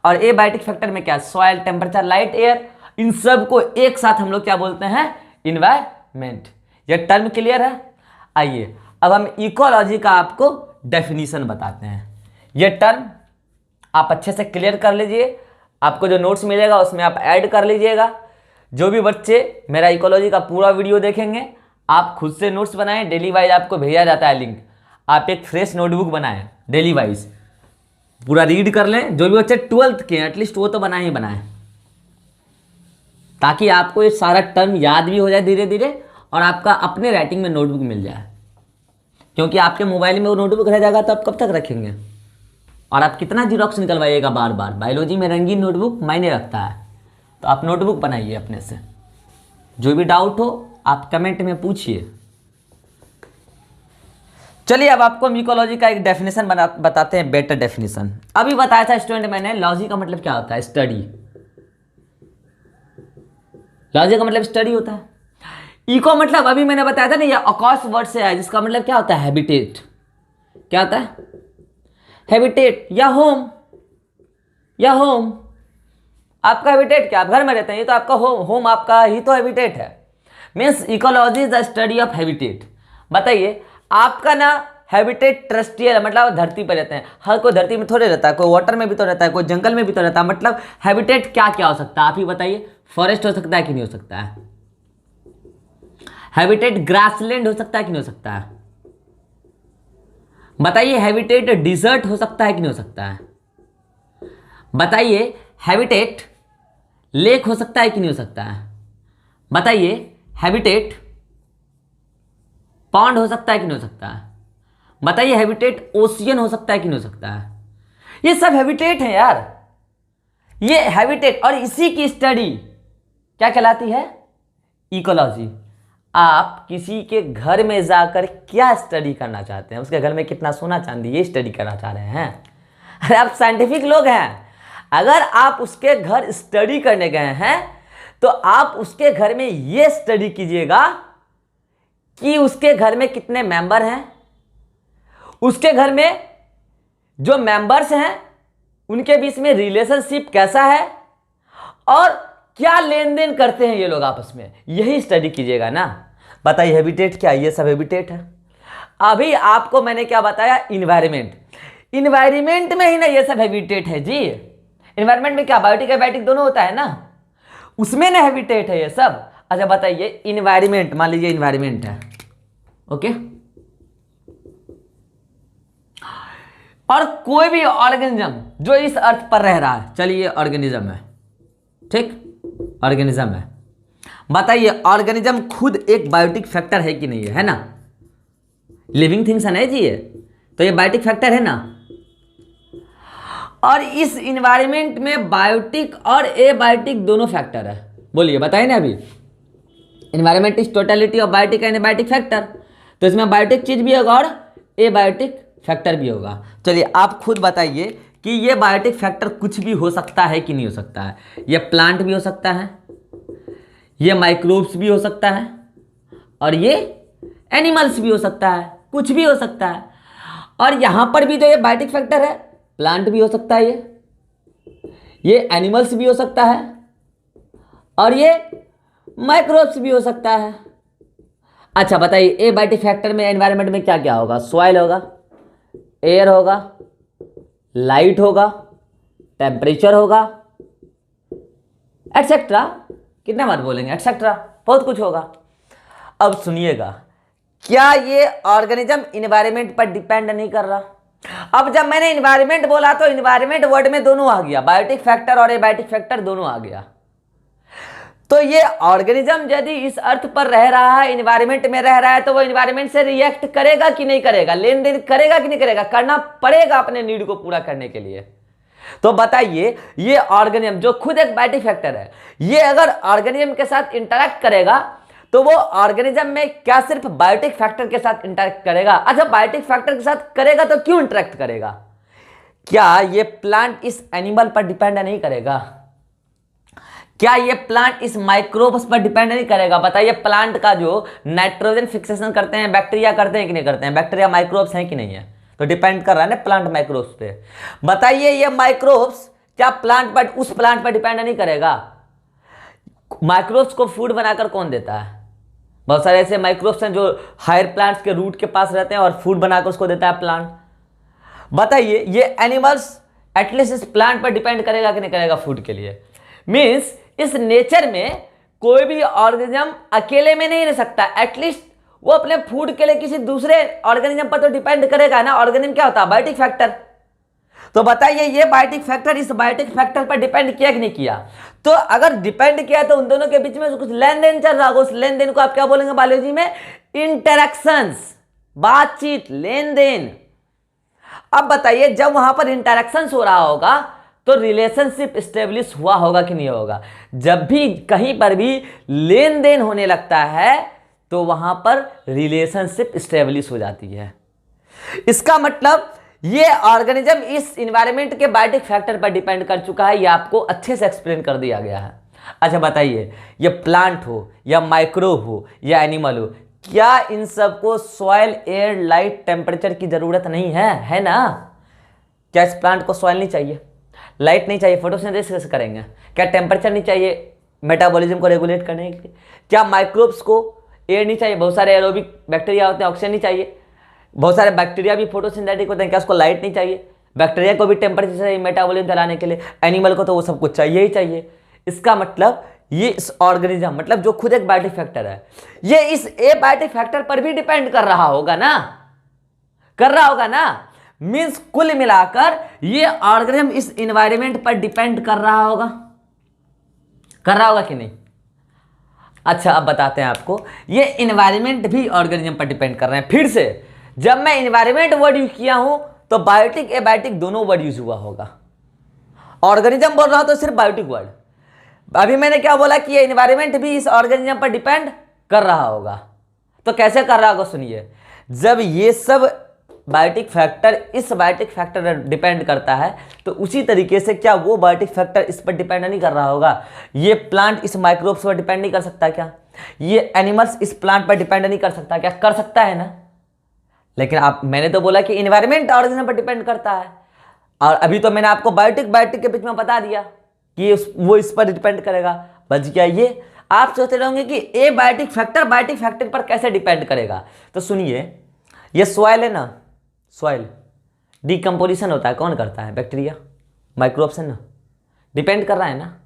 और एबायोटिक फैक्टर में क्या? Soil, temperature, light, air. इन सब को एक साथ हम लोग क्या बोलते हैं? इन्वायरमेंट। ये टर्म क्लियर है? आइए अब हम इकोलॉजी का आपको डेफिनेशन बताते हैं। ये टर्म आप अच्छे से क्लियर कर लीजिए, आपको जो नोट्स मिलेगा उसमें आप ऐड कर लीजिएगा। जो भी बच्चे मेरा इकोलॉजी का पूरा वीडियो देखेंगे, आप खुद से नोट्स बनाएं, डेली वाइज आपको भेजा जाता है लिंक। आप एक फ्रेश नोटबुक बनाएं, डेली वाइज पूरा रीड कर लें। जो भी बच्चे 12th के एटलीस्ट वो तो बनाए ही बनाए, ताकि आपको ये सारा टर्म याद भी हो जाए धीरे धीरे और आपका अपने राइटिंग में नोटबुक मिल जाए। क्योंकि आपके मोबाइल में वो नोटबुक रह जाएगा तो आप कब तक रखेंगे, और आप कितना जीरोक्स निकलवाइएगा बार बार। बायोलॉजी में रंगीन नोटबुक मायने रखता है, तो आप नोटबुक बनाइए अपने से। जो भी डाउट हो आप कमेंट में पूछिए। चलिए अब आपको मिकोलॉजी का एक डेफिनेशन बताते हैं, बेटर डेफिनेशन। अभी बताया था स्टूडेंट मैंने, लॉजी का मतलब क्या होता है, स्टडी। लॉजी का मतलब स्टडी होता है। इको मतलब अभी मैंने बताया था ना, ये अकॉस वर्ड से है, जिसका मतलब क्या होता है, हैबिटेट। क्या होता है, हैबिटेट या होम। या होम आपका हैबिटेट क्या, आप घर में रहते हैं, ये तो आपका होम, होम आपका ही तो हैबिटेट है। Means ecology is the study of habitat. बताइए आपका ना हैबिटेट टेरेस्ट्रियल, मतलब धरती पर रहते हैं। हर कोई धरती में थोड़े रहता है, कोई वाटर में भी तो रहता है, कोई जंगल में भी तो रहता है। मतलब हैबिटेट क्या क्या हो सकता है आप ही बताइए। फॉरेस्ट हो सकता है कि नहीं हो सकता है, हैबिटेट ग्रासलैंड हो सकता है कि नहीं हो सकता है, बताइए हैबिटेट डिजर्ट हो सकता है कि नहीं हो सकता है, बताइए हैबिटेट लेक हो सकता है कि नहीं हो सकता है, बताइए हैबिटेट पॉन्ड हो सकता है कि नहीं हो सकता है, बताइए हैबिटेट ओशियन हो सकता है कि नहीं हो सकता है। ये सब हैबिटेट है यार, ये हैबिटेट, और इसी की स्टडी क्या कहलाती है, इकोलॉजी। आप किसी के घर में जाकर क्या स्टडी करना चाहते हैं, उसके घर में कितना सोना चांदी, ये स्टडी करना चाह रहे हैं। अरे आप साइंटिफिक लोग हैं, अगर आप उसके घर स्टडी करने गए हैं तो आप उसके घर में ये स्टडी कीजिएगा कि उसके घर में कितने मेंबर हैं, उसके घर में जो मेंबर्स हैं उनके बीच में रिलेशनशिप कैसा है, और क्या लेन देन करते हैं ये लोग आपस में, यही स्टडी कीजिएगा ना। बताइए हैबिटेट क्या, ये सब हैबिटेट है। अभी आपको मैंने क्या बताया, इन्वायरमेंट। इन्वायरमेंट में ही ना ये सब हैबिटेट है जी। इन्वायरमेंट में क्या, बायोटिक एबायोटिक दोनों होता है ना, उसमें ना हैबिटेट है ये सब। अच्छा बताइए इन्वायरमेंट, मान लीजिए इन्वायरमेंट है, ओके, और कोई भी ऑर्गेनिज्म जो इस अर्थ पर रह रहा है, चलिए ऑर्गेनिज्म है, ठीक, ऑर्गेनिज्म है। बताइए ऑर्गेनिज्म खुद एक बायोटिक फैक्टर है कि नहीं है ना, लिविंग थिंग्स है ना जी ये, तो ये बायोटिक फैक्टर है ना। और इस इन्वायरमेंट में बायोटिक और एबायोटिक दोनों फैक्टर है, बोलिए बताइए ना। अभी environment is totality of biotic and abiotic factor, तो इसमें बायोटिक चीज भी होगा और एबायोटिक फैक्टर भी होगा। चलिए आप खुद बताइए कि ये बायोटिक फैक्टर कुछ भी हो सकता है कि नहीं हो सकता है। ये प्लांट भी हो सकता है, ये माइक्रोब्स भी हो सकता है, और ये एनिमल्स भी हो सकता है, कुछ भी हो सकता है। और यहां पर भी जो ये बायोटिक फैक्टर है, प्लांट भी हो सकता है, ये एनिमल्स भी हो सकता है, और ये माइक्रोब्स भी हो सकता है। अच्छा बताइए एबायोटिक फैक्टर में एनवायरनमेंट में क्या क्या होगा, सॉइल होगा, एयर होगा, लाइट होगा, टेम्परेचर होगा, एटसेट्रा। कितने बार बोलेंगे एटसेट्रा, बहुत कुछ होगा। अब सुनिएगा, क्या ये ऑर्गेनिज्म इन्वायरमेंट पर डिपेंड नहीं कर रहा। अब जब मैंने इन्वायरमेंट बोला तो इन्वायरमेंट वर्ड में दोनों आ गया, बायोटिक फैक्टर और एबायोटिक फैक्टर दोनों आ गया। तो ये ऑर्गेनिज्म यदि इस अर्थ पर रह रहा है, इन्वायरमेंट में रह रहा है, तो वो इन्वायरमेंट से रिएक्ट करेगा कि नहीं करेगा, लेन देन करेगा कि नहीं करेगा, करना पड़ेगा अपने नीड को पूरा करने के लिए। तो बताइए ये ऑर्गेनिज्म जो खुद एक बायोटिक फैक्टर है, ये अगर ऑर्गेनिज्म के साथ इंटरैक्ट करेगा तो वो ऑर्गेनिज्म में क्या सिर्फ बायोटिक फैक्टर के साथ इंटरैक्ट करेगा। अच्छा बायोटिक फैक्टर के साथ करेगा तो क्यों इंटरैक्ट करेगा, क्या ये प्लांट इस एनिमल पर डिपेंड नहीं करेगा, क्या ये प्लांट इस माइक्रोब्स पर डिपेंड नहीं करेगा। बताइए प्लांट का जो नाइट्रोजन फिक्सेशन करते हैं बैक्टीरिया करते हैं कि नहीं करते हैं, बैक्टीरिया माइक्रोब्स हैं कि नहीं है, तो डिपेंड कर रहा है ना प्लांट माइक्रोब्स पे। बताइए ये माइक्रोब्स क्या प्लांट पर, उस प्लांट पर डिपेंड नहीं करेगा। माइक्रोब्स को फूड बनाकर कौन देता है, बहुत सारे ऐसे माइक्रोब्स हैं जो हायर प्लांट्स के रूट के पास रहते हैं और फूड बनाकर उसको देता है प्लांट। बताइए ये एनिमल्स एटलीस्ट इस प्लांट पर डिपेंड करेगा कि नहीं करेगा फूड के लिए। मीन्स इस नेचर में कोई भी ऑर्गेनिज्म अकेले में नहीं रह सकता, एटलीस्ट वो अपने फूड के लिए किसी दूसरे ऑर्गेनिज्म पर तो डिपेंड करेगा ना। ऑर्गेनिज्म क्या होता है, बायोटिक फैक्टर। तो बताइए ये बायोटिक फैक्टर इस बायोटिक फैक्टर पर डिपेंड किया कि नहीं किया। तो अगर डिपेंड किया तो उन दोनों के बीच में कुछ लेन देन चल रहा होगा, उस लेन देन को आप क्या बोलेंगे बायोलॉजी में, इंटरैक्शंस। बातचीत, लेन देन। अब बताइए, जब वहां पर इंटरेक्शन हो रहा होगा तो रिलेशनशिप स्टेब्लिश हुआ होगा कि नहीं होगा? जब भी कहीं पर भी लेन देन होने लगता है तो वहां पर रिलेशनशिप स्टेब्लिश हो जाती है। इसका मतलब ये ऑर्गेनिज्म इस इन्वायरमेंट के बायोटिक फैक्टर पर डिपेंड कर चुका है। ये आपको अच्छे से एक्सप्लेन कर दिया गया है। अच्छा बताइए, ये प्लांट हो या माइक्रोब हो या एनिमल हो, क्या इन सबको सॉइल, एयर, लाइट, टेम्परेचर की जरूरत नहीं है ना? क्या इस प्लांट को सॉइल नहीं चाहिए, लाइट नहीं चाहिए, फोटोसिंथेसिस कैसे करेंगे? क्या टेम्परेचर नहीं चाहिए मेटाबॉलिज्म को रेगुलेट करने के लिए? क्या माइक्रोब्स को एयर नहीं चाहिए? बहुत सारे एरोबिक बैक्टीरिया होते हैं, ऑक्सीजन नहीं चाहिए। बहुत सारे बैक्टीरिया भी फोटोसिंथेटिक होते हैं, क्या उसको लाइट नहीं चाहिए? बैक्टीरिया को भी टेम्परेचर चाहिए मेटाबॉलिज्म चलाने के लिए, एनिमल को तो वो सब कुछ चाहिए ही चाहिए। इसका मतलब ये इस ऑर्गेनिज्म, मतलब जो खुद एक बायोटिक फैक्टर है, ये इस ए बायोटिक फैक्टर पर भी डिपेंड कर रहा होगा ना, कर रहा होगा ना। मींस कुल मिलाकर ये ऑर्गेनिज्म इस एनवायरनमेंट पर डिपेंड कर रहा होगा, कर रहा होगा कि नहीं? अच्छा अब बताते हैं आपको, ये एनवायरनमेंट भी ऑर्गेनिज्म पर डिपेंड कर रहे हैं। फिर से जब मैं एनवायरनमेंट वर्ड यूज किया हूं तो बायोटिक, एबायोटिक दोनों वर्ड यूज हुआ होगा। ऑर्गेनिज्म बोल रहा हूं तो सिर्फ बायोटिक वर्ड। अभी मैंने क्या बोला कि ये एनवायरनमेंट भी इस ऑर्गेनिज्म पर डिपेंड कर रहा होगा। तो कैसे कर रहा होगा सुनिए, जब ये सब बायोटिक फैक्टर इस बायोटिक फैक्टर पर डिपेंड करता है तो उसी तरीके से क्या वो बायोटिक फैक्टर इस पर डिपेंड नहीं कर रहा होगा? ये प्लांट इस माइक्रोब्स पर डिपेंड नहीं कर सकता क्या? ये एनिमल्स इस प्लांट पर डिपेंड नहीं कर सकता क्या? कर सकता है ना। लेकिन आप, मैंने तो बोला कि एनवायरनमेंट ऑर्गेनिज्म पर डिपेंड करता है, और अभी तो मैंने आपको बायोटिक बायोटिक के बीच में बता दिया कि वो इस पर डिपेंड करेगा। बच गया ये। आप सोचते रहोगे कि ए बायोटिक फैक्टर पर कैसे डिपेंड करेगा? तो सुनिए, ये सॉइल है ना, सॉइल डिकम्पोजिशन होता है, कौन करता है? बैक्टीरिया, माइक्रोब्स है ना, डिपेंड कर रहा है ना।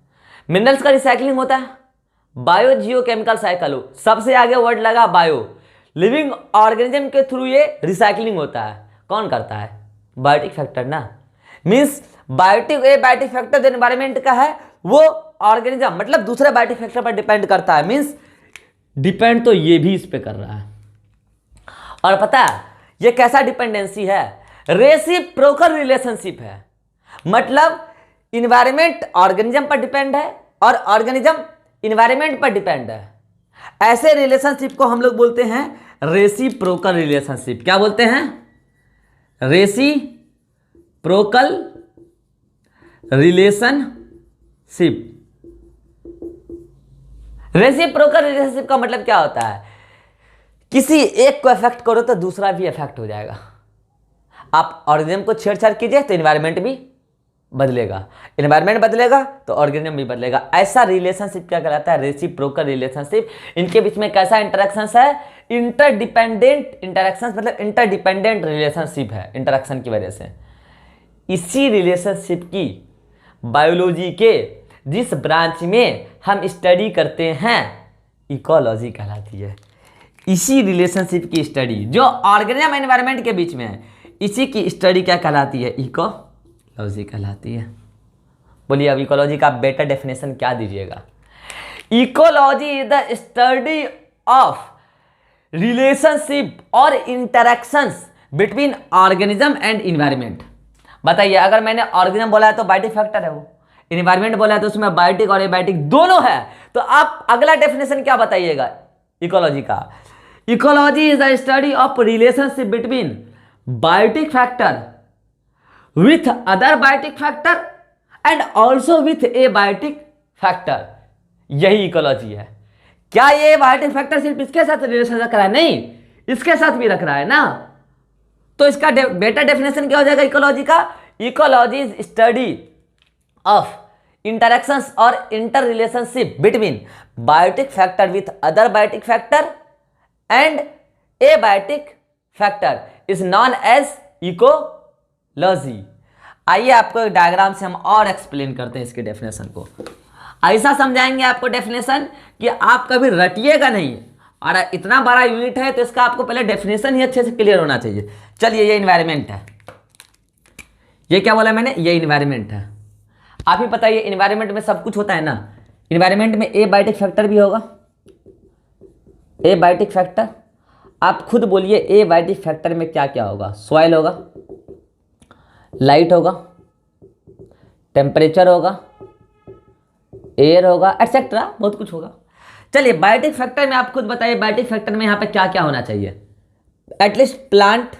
मिनरल्स का रिसाइकलिंग होता है, बायो जियो केमिकल साइकिल हो, सबसे आगे वर्ड लगा बायो। लिविंग ऑर्गेनिज्म के थ्रू ये रिसाइकलिंग होता है, कौन करता है? बायोटिक फैक्टर ना। मींस बायोटिक, ए बायोटिक फैक्टर जो एनवायरनमेंट का है वो ऑर्गेनिज्म मतलब दूसरे बायोटिक फैक्टर पर डिपेंड करता है। मींस डिपेंड तो ये भी इस पे कर रहा है। और पता है ये कैसा डिपेंडेंसी है? रेसिप्रोकल रिलेशनशिप है। मतलब इन्वायरमेंट ऑर्गेनिज्म पर डिपेंड है और ऑर्गेनिज्म इन्वायरमेंट पर डिपेंड है। ऐसे रिलेशनशिप को हम लोग बोलते हैं रेसिप्रोकल रिलेशनशिप। क्या बोलते हैं? Reciprocal relationship. रेसिप्रोकल रिलेशनशिप का मतलब क्या होता है? किसी एक को अफेक्ट करो तो दूसरा भी अफेक्ट हो जाएगा। आप ऑर्गेनिज्म को छेड़छाड़ कीजिए तो एनवायरनमेंट भी बदलेगा, एनवायरनमेंट बदलेगा तो ऑर्गेनिज्म भी बदलेगा। ऐसा रिलेशनशिप क्या कहलाता है? Reciprocal relationship. इनके बीच में कैसा इंटरेक्शंस है? इंटरडिपेंडेंट इंटरेक्शंस, मतलब इंटरडिपेंडेंट रिलेशनशिप है इंटरेक्शन की वजह से। इसी रिलेशनशिप की बायोलॉजी के जिस ब्रांच में हम स्टडी करते हैं इकोलॉजी कहलाती है। इसी रिलेशनशिप की स्टडी जो ऑर्गेनिज्म एनवायरनमेंट के बीच में है, इसी की स्टडी क्या कहलाती है? इकोलॉजी कहलाती है। बोलिए अब इकोलॉजी का बेटर डेफिनेशन क्या दीजिएगा? Ecology is the study of relationship और interactions between organism and environment. बताइए, अगर मैंने ऑर्गेनिज्म बोला है तो बायोटिक फैक्टर है वो, इन्वायरमेंट बोला है तो उसमें बायोटिक और एबायोटिक दोनों है। तो आप अगला डेफिनेशन क्या बताइएगा इकोलॉजी का? Ecology is the study of relationship between biotic factor with other biotic factor and also with abiotic factor. यही इकोलॉजी है। क्या ये बायोटिक फैक्टर सिर्फ इसके साथ रिलेशन रख रहा है? नहीं, इसके साथ भी रख रहा है ना। तो इसका बेटर डेफिनेशन क्या हो जाएगा इकोलॉजी का? Ecology is study of interactions और inter relationship between biotic factor with other biotic factor and abiotic factor is known as ecology. आइए आपको एक डायग्राम से हम और एक्सप्लेन करते हैं इसके डेफिनेशन को। ऐसा समझाएंगे आपको डेफिनेशन कि आप कभी रटिएगा नहीं। और इतना बड़ा यूनिट है तो इसका आपको पहले डेफिनेशन ही अच्छे से क्लियर होना चाहिए। चलिए, ये इन्वायरमेंट है। ये क्या बोला मैंने? ये इन्वायरमेंट है। आप ही बताइए, इन्वायरमेंट में सब कुछ होता है ना। इन्वायरमेंट में ए बायोटिक फैक्टर भी होगा, ए बायोटिक फैक्टर, आप खुद बोलिए एबायोटिक फैक्टर में क्या क्या होगा। सॉइल होगा, लाइट होगा, टेम्परेचर होगा, एयर होगा, एटसेट्रा, बहुत कुछ होगा। चलिए बायोटिक फैक्टर में आप खुद बताइए, बायोटिक फैक्टर में यहाँ पे क्या क्या होना चाहिए। एटलीस्ट प्लांट,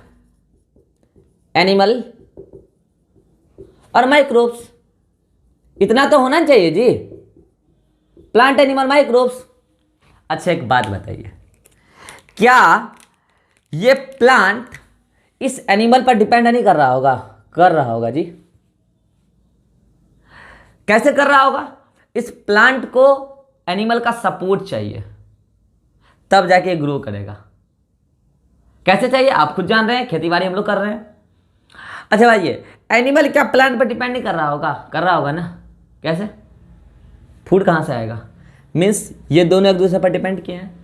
एनिमल और माइक्रोब्स, इतना तो होना चाहिए जी। Plant, animal, microbes. अच्छा एक बात बताइए, क्या ये प्लांट इस एनिमल पर डिपेंड नहीं कर रहा होगा? कर रहा होगा जी। कैसे कर रहा होगा? इस प्लांट को एनिमल का सपोर्ट चाहिए, तब जाके ग्रो करेगा। कैसे चाहिए आप खुद जान रहे हैं, खेती बाड़ी हम लोग कर रहे हैं। अच्छा भाई, ये एनिमल क्या प्लांट पर डिपेंड नहीं कर रहा होगा? कर रहा होगा ना। कैसे? फूड कहाँ से आएगा? मीन्स ये दोनों एक दूसरे पर डिपेंड किए हैं,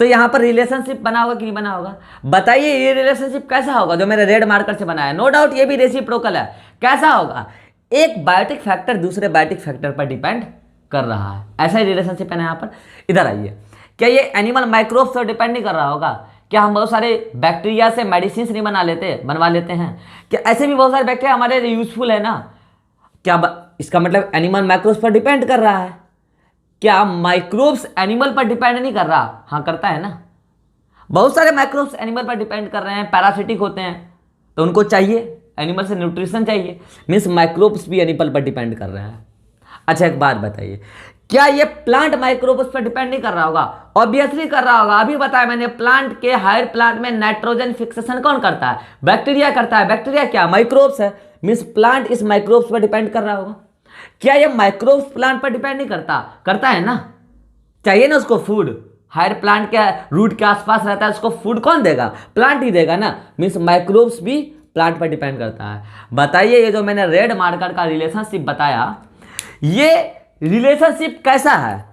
तो यहाँ पर रिलेशनशिप बना होगा कि नहीं बना होगा? बताइए ये रिलेशनशिप कैसा होगा जो मैंने रेड मार्कर से बनाया? नो डाउट ये भी रेसिप्रोकल है। कैसा होगा? एक बायोटिक फैक्टर दूसरे बायोटिक फैक्टर पर डिपेंड कर रहा है, ऐसा ही रिलेशनशिप है ना यहाँ पर। इधर आइए, क्या ये एनिमल माइक्रोब्स पर डिपेंड नहीं कर रहा होगा? क्या हम बहुत सारे बैक्टीरिया से मेडिसिन नहीं बनवा लेते हैं? क्या ऐसे भी बहुत सारे बैक्टीरिया हमारे लिए यूजफुल है ना? क्या इसका मतलब एनिमल माइक्रोब्स पर डिपेंड कर रहा है? क्या माइक्रोब्स एनिमल पर डिपेंड नहीं कर रहा? हाँ करता है ना। बहुत सारे माइक्रोब्स एनिमल पर डिपेंड कर रहे हैं, पैरासिटिक होते हैं, तो उनको चाहिए, एनिमल से न्यूट्रिशन चाहिए। मीन्स माइक्रोब्स भी एनिमल पर डिपेंड कर रहे हैं। अच्छा एक बात बताइए, क्या ये प्लांट माइक्रोब्स पर डिपेंड नहीं कर रहा होगा? ऑब्वियसली कर रहा होगा। अभी बताया मैंने, प्लांट के हायर प्लांट में नाइट्रोजन फिक्सेशन कौन करता है? बैक्टीरिया करता है। बैक्टीरिया क्या? माइक्रोब्स है। मीन्स प्लांट इस माइक्रोब्स पर डिपेंड कर रहा होगा। क्या ये माइक्रोब्स प्लांट पर डिपेंड नहीं करता? करता है ना। चाहिए ना उसको फूड, हायर प्लांट के रूट के आसपास रहता है, उसको फूड कौन देगा? प्लांट ही देगा ना। मीन्स माइक्रोब्स भी प्लांट पर डिपेंड करता है। बताइए ये जो मैंने रेड मार्कर का रिलेशनशिप बताया, ये रिलेशनशिप कैसा है?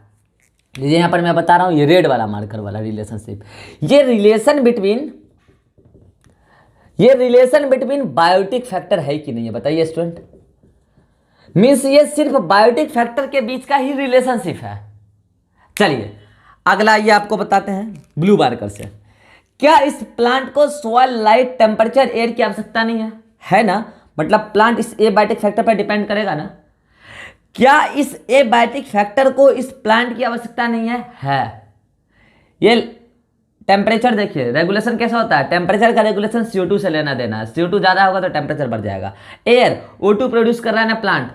ये यहां पर मैं बता रहा हूं, ये रेड वाला मार्कर वाला रिलेशनशिप, ये रिलेशन बिटवीन बायोटिक फैक्टर है कि नहीं है? बताइए स्टूडेंट। मीन्स ये सिर्फ बायोटिक फैक्टर के बीच का ही रिलेशनशिप है। चलिए अगला ये आपको बताते हैं ब्लू मार्कर से। क्या इस प्लांट को सॉइल, लाइट, टेम्परेचर, एयर की आवश्यकता नहीं है? है ना। मतलब प्लांट इस एबायोटिक फैक्टर पर डिपेंड करेगा ना। क्या इस एबायोटिक फैक्टर को इस प्लांट की आवश्यकता नहीं है? है। ये टेम्परेचर देखिए, रेगुलेशन कैसा होता है? टेम्परेचर का रेगुलेशन CO2 से लेना देना है। CO2 ज़्यादा होगा तो टेम्परेचर बढ़ जाएगा। एयर, O2 प्रोड्यूस कर रहा है ना प्लांट,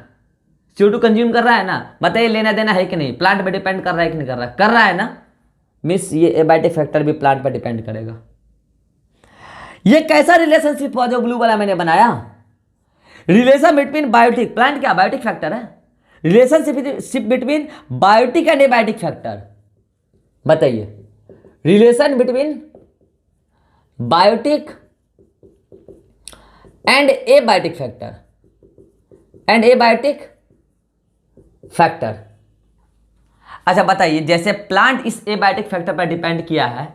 CO2 कंज्यूम कर रहा है ना। बताइए लेना देना है कि नहीं? प्लांट पे डिपेंड कर रहा है कि नहीं कर रहा? कर रहा है ना। मिस ये एबायोटिक फैक्टर भी प्लांट पर डिपेंड करेगा। ये कैसा रिलेशनशिप हुआ जो ब्लू वाला मैंने बनाया? रिलेशन बिटवीन बायोटिक, प्लांट क्या बायोटिक फैक्टर है? Relationship between biotic and abiotic factor. बताइए, relation between biotic and abiotic factor अच्छा बताइए, जैसे प्लांट इस एबायोटिक फैक्टर पर डिपेंड किया है,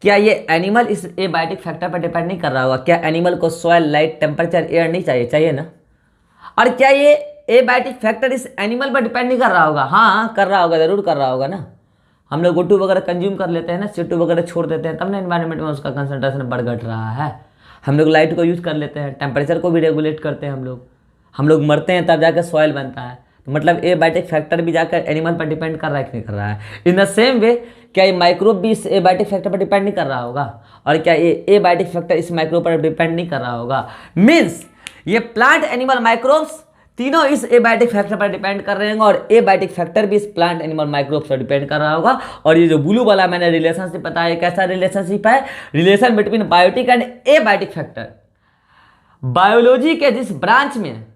क्या ये एनिमल इस एबायोटिक फैक्टर पर डिपेंड नहीं कर रहा होगा? क्या एनिमल को सॉइल, लाइट, टेम्परेचर, एयर नहीं चाहिए? चाहिए ना। और क्या ये एबायोटिक फैक्टर इस एनिमल पर डिपेंड नहीं कर रहा होगा? हाँ कर रहा होगा, जरूर कर रहा होगा ना। हम लोग O2 वगैरह कंज्यूम कर लेते हैं ना, CO2 वगैरह छोड़ देते हैं, तब ना एनवायरनमेंट में उसका कंसंट्रेशन बढ़ घट रहा है। हम लोग लाइट को यूज कर लेते हैं, टेम्परेचर को भी रेगुलेट करते हैं हम लोग मरते हैं तब जाकर सॉइल बनता है। तो मतलब एबायोटिक फैक्टर भी जाकर एनिमल पर डिपेंड कर रहा है कि नहीं कर रहा है? इन द सेम वे क्या ये माइक्रोब भी इस एबायोटिक फैक्टर पर डिपेंड नहीं कर रहा होगा? और क्या ये एबायोटिक फैक्टर इस माइक्रोब पर डिपेंड नहीं कर रहा होगा? मीन्स ये प्लांट, एनिमल, माइक्रोब्स तीनों इस एबायोटिक फैक्टर पर डिपेंड कर रहे होंगे, और एबायोटिक फैक्टर भी इस प्लांट, एनिमल, माइक्रोब्स पर डिपेंड कर रहा होगा। और ये जो ब्लू वाला मैंने रिलेशनशिप बताया, कैसा रिलेशनशिप है? Relation between biotic and abiotic factor. Biology के जिस ब्रांच में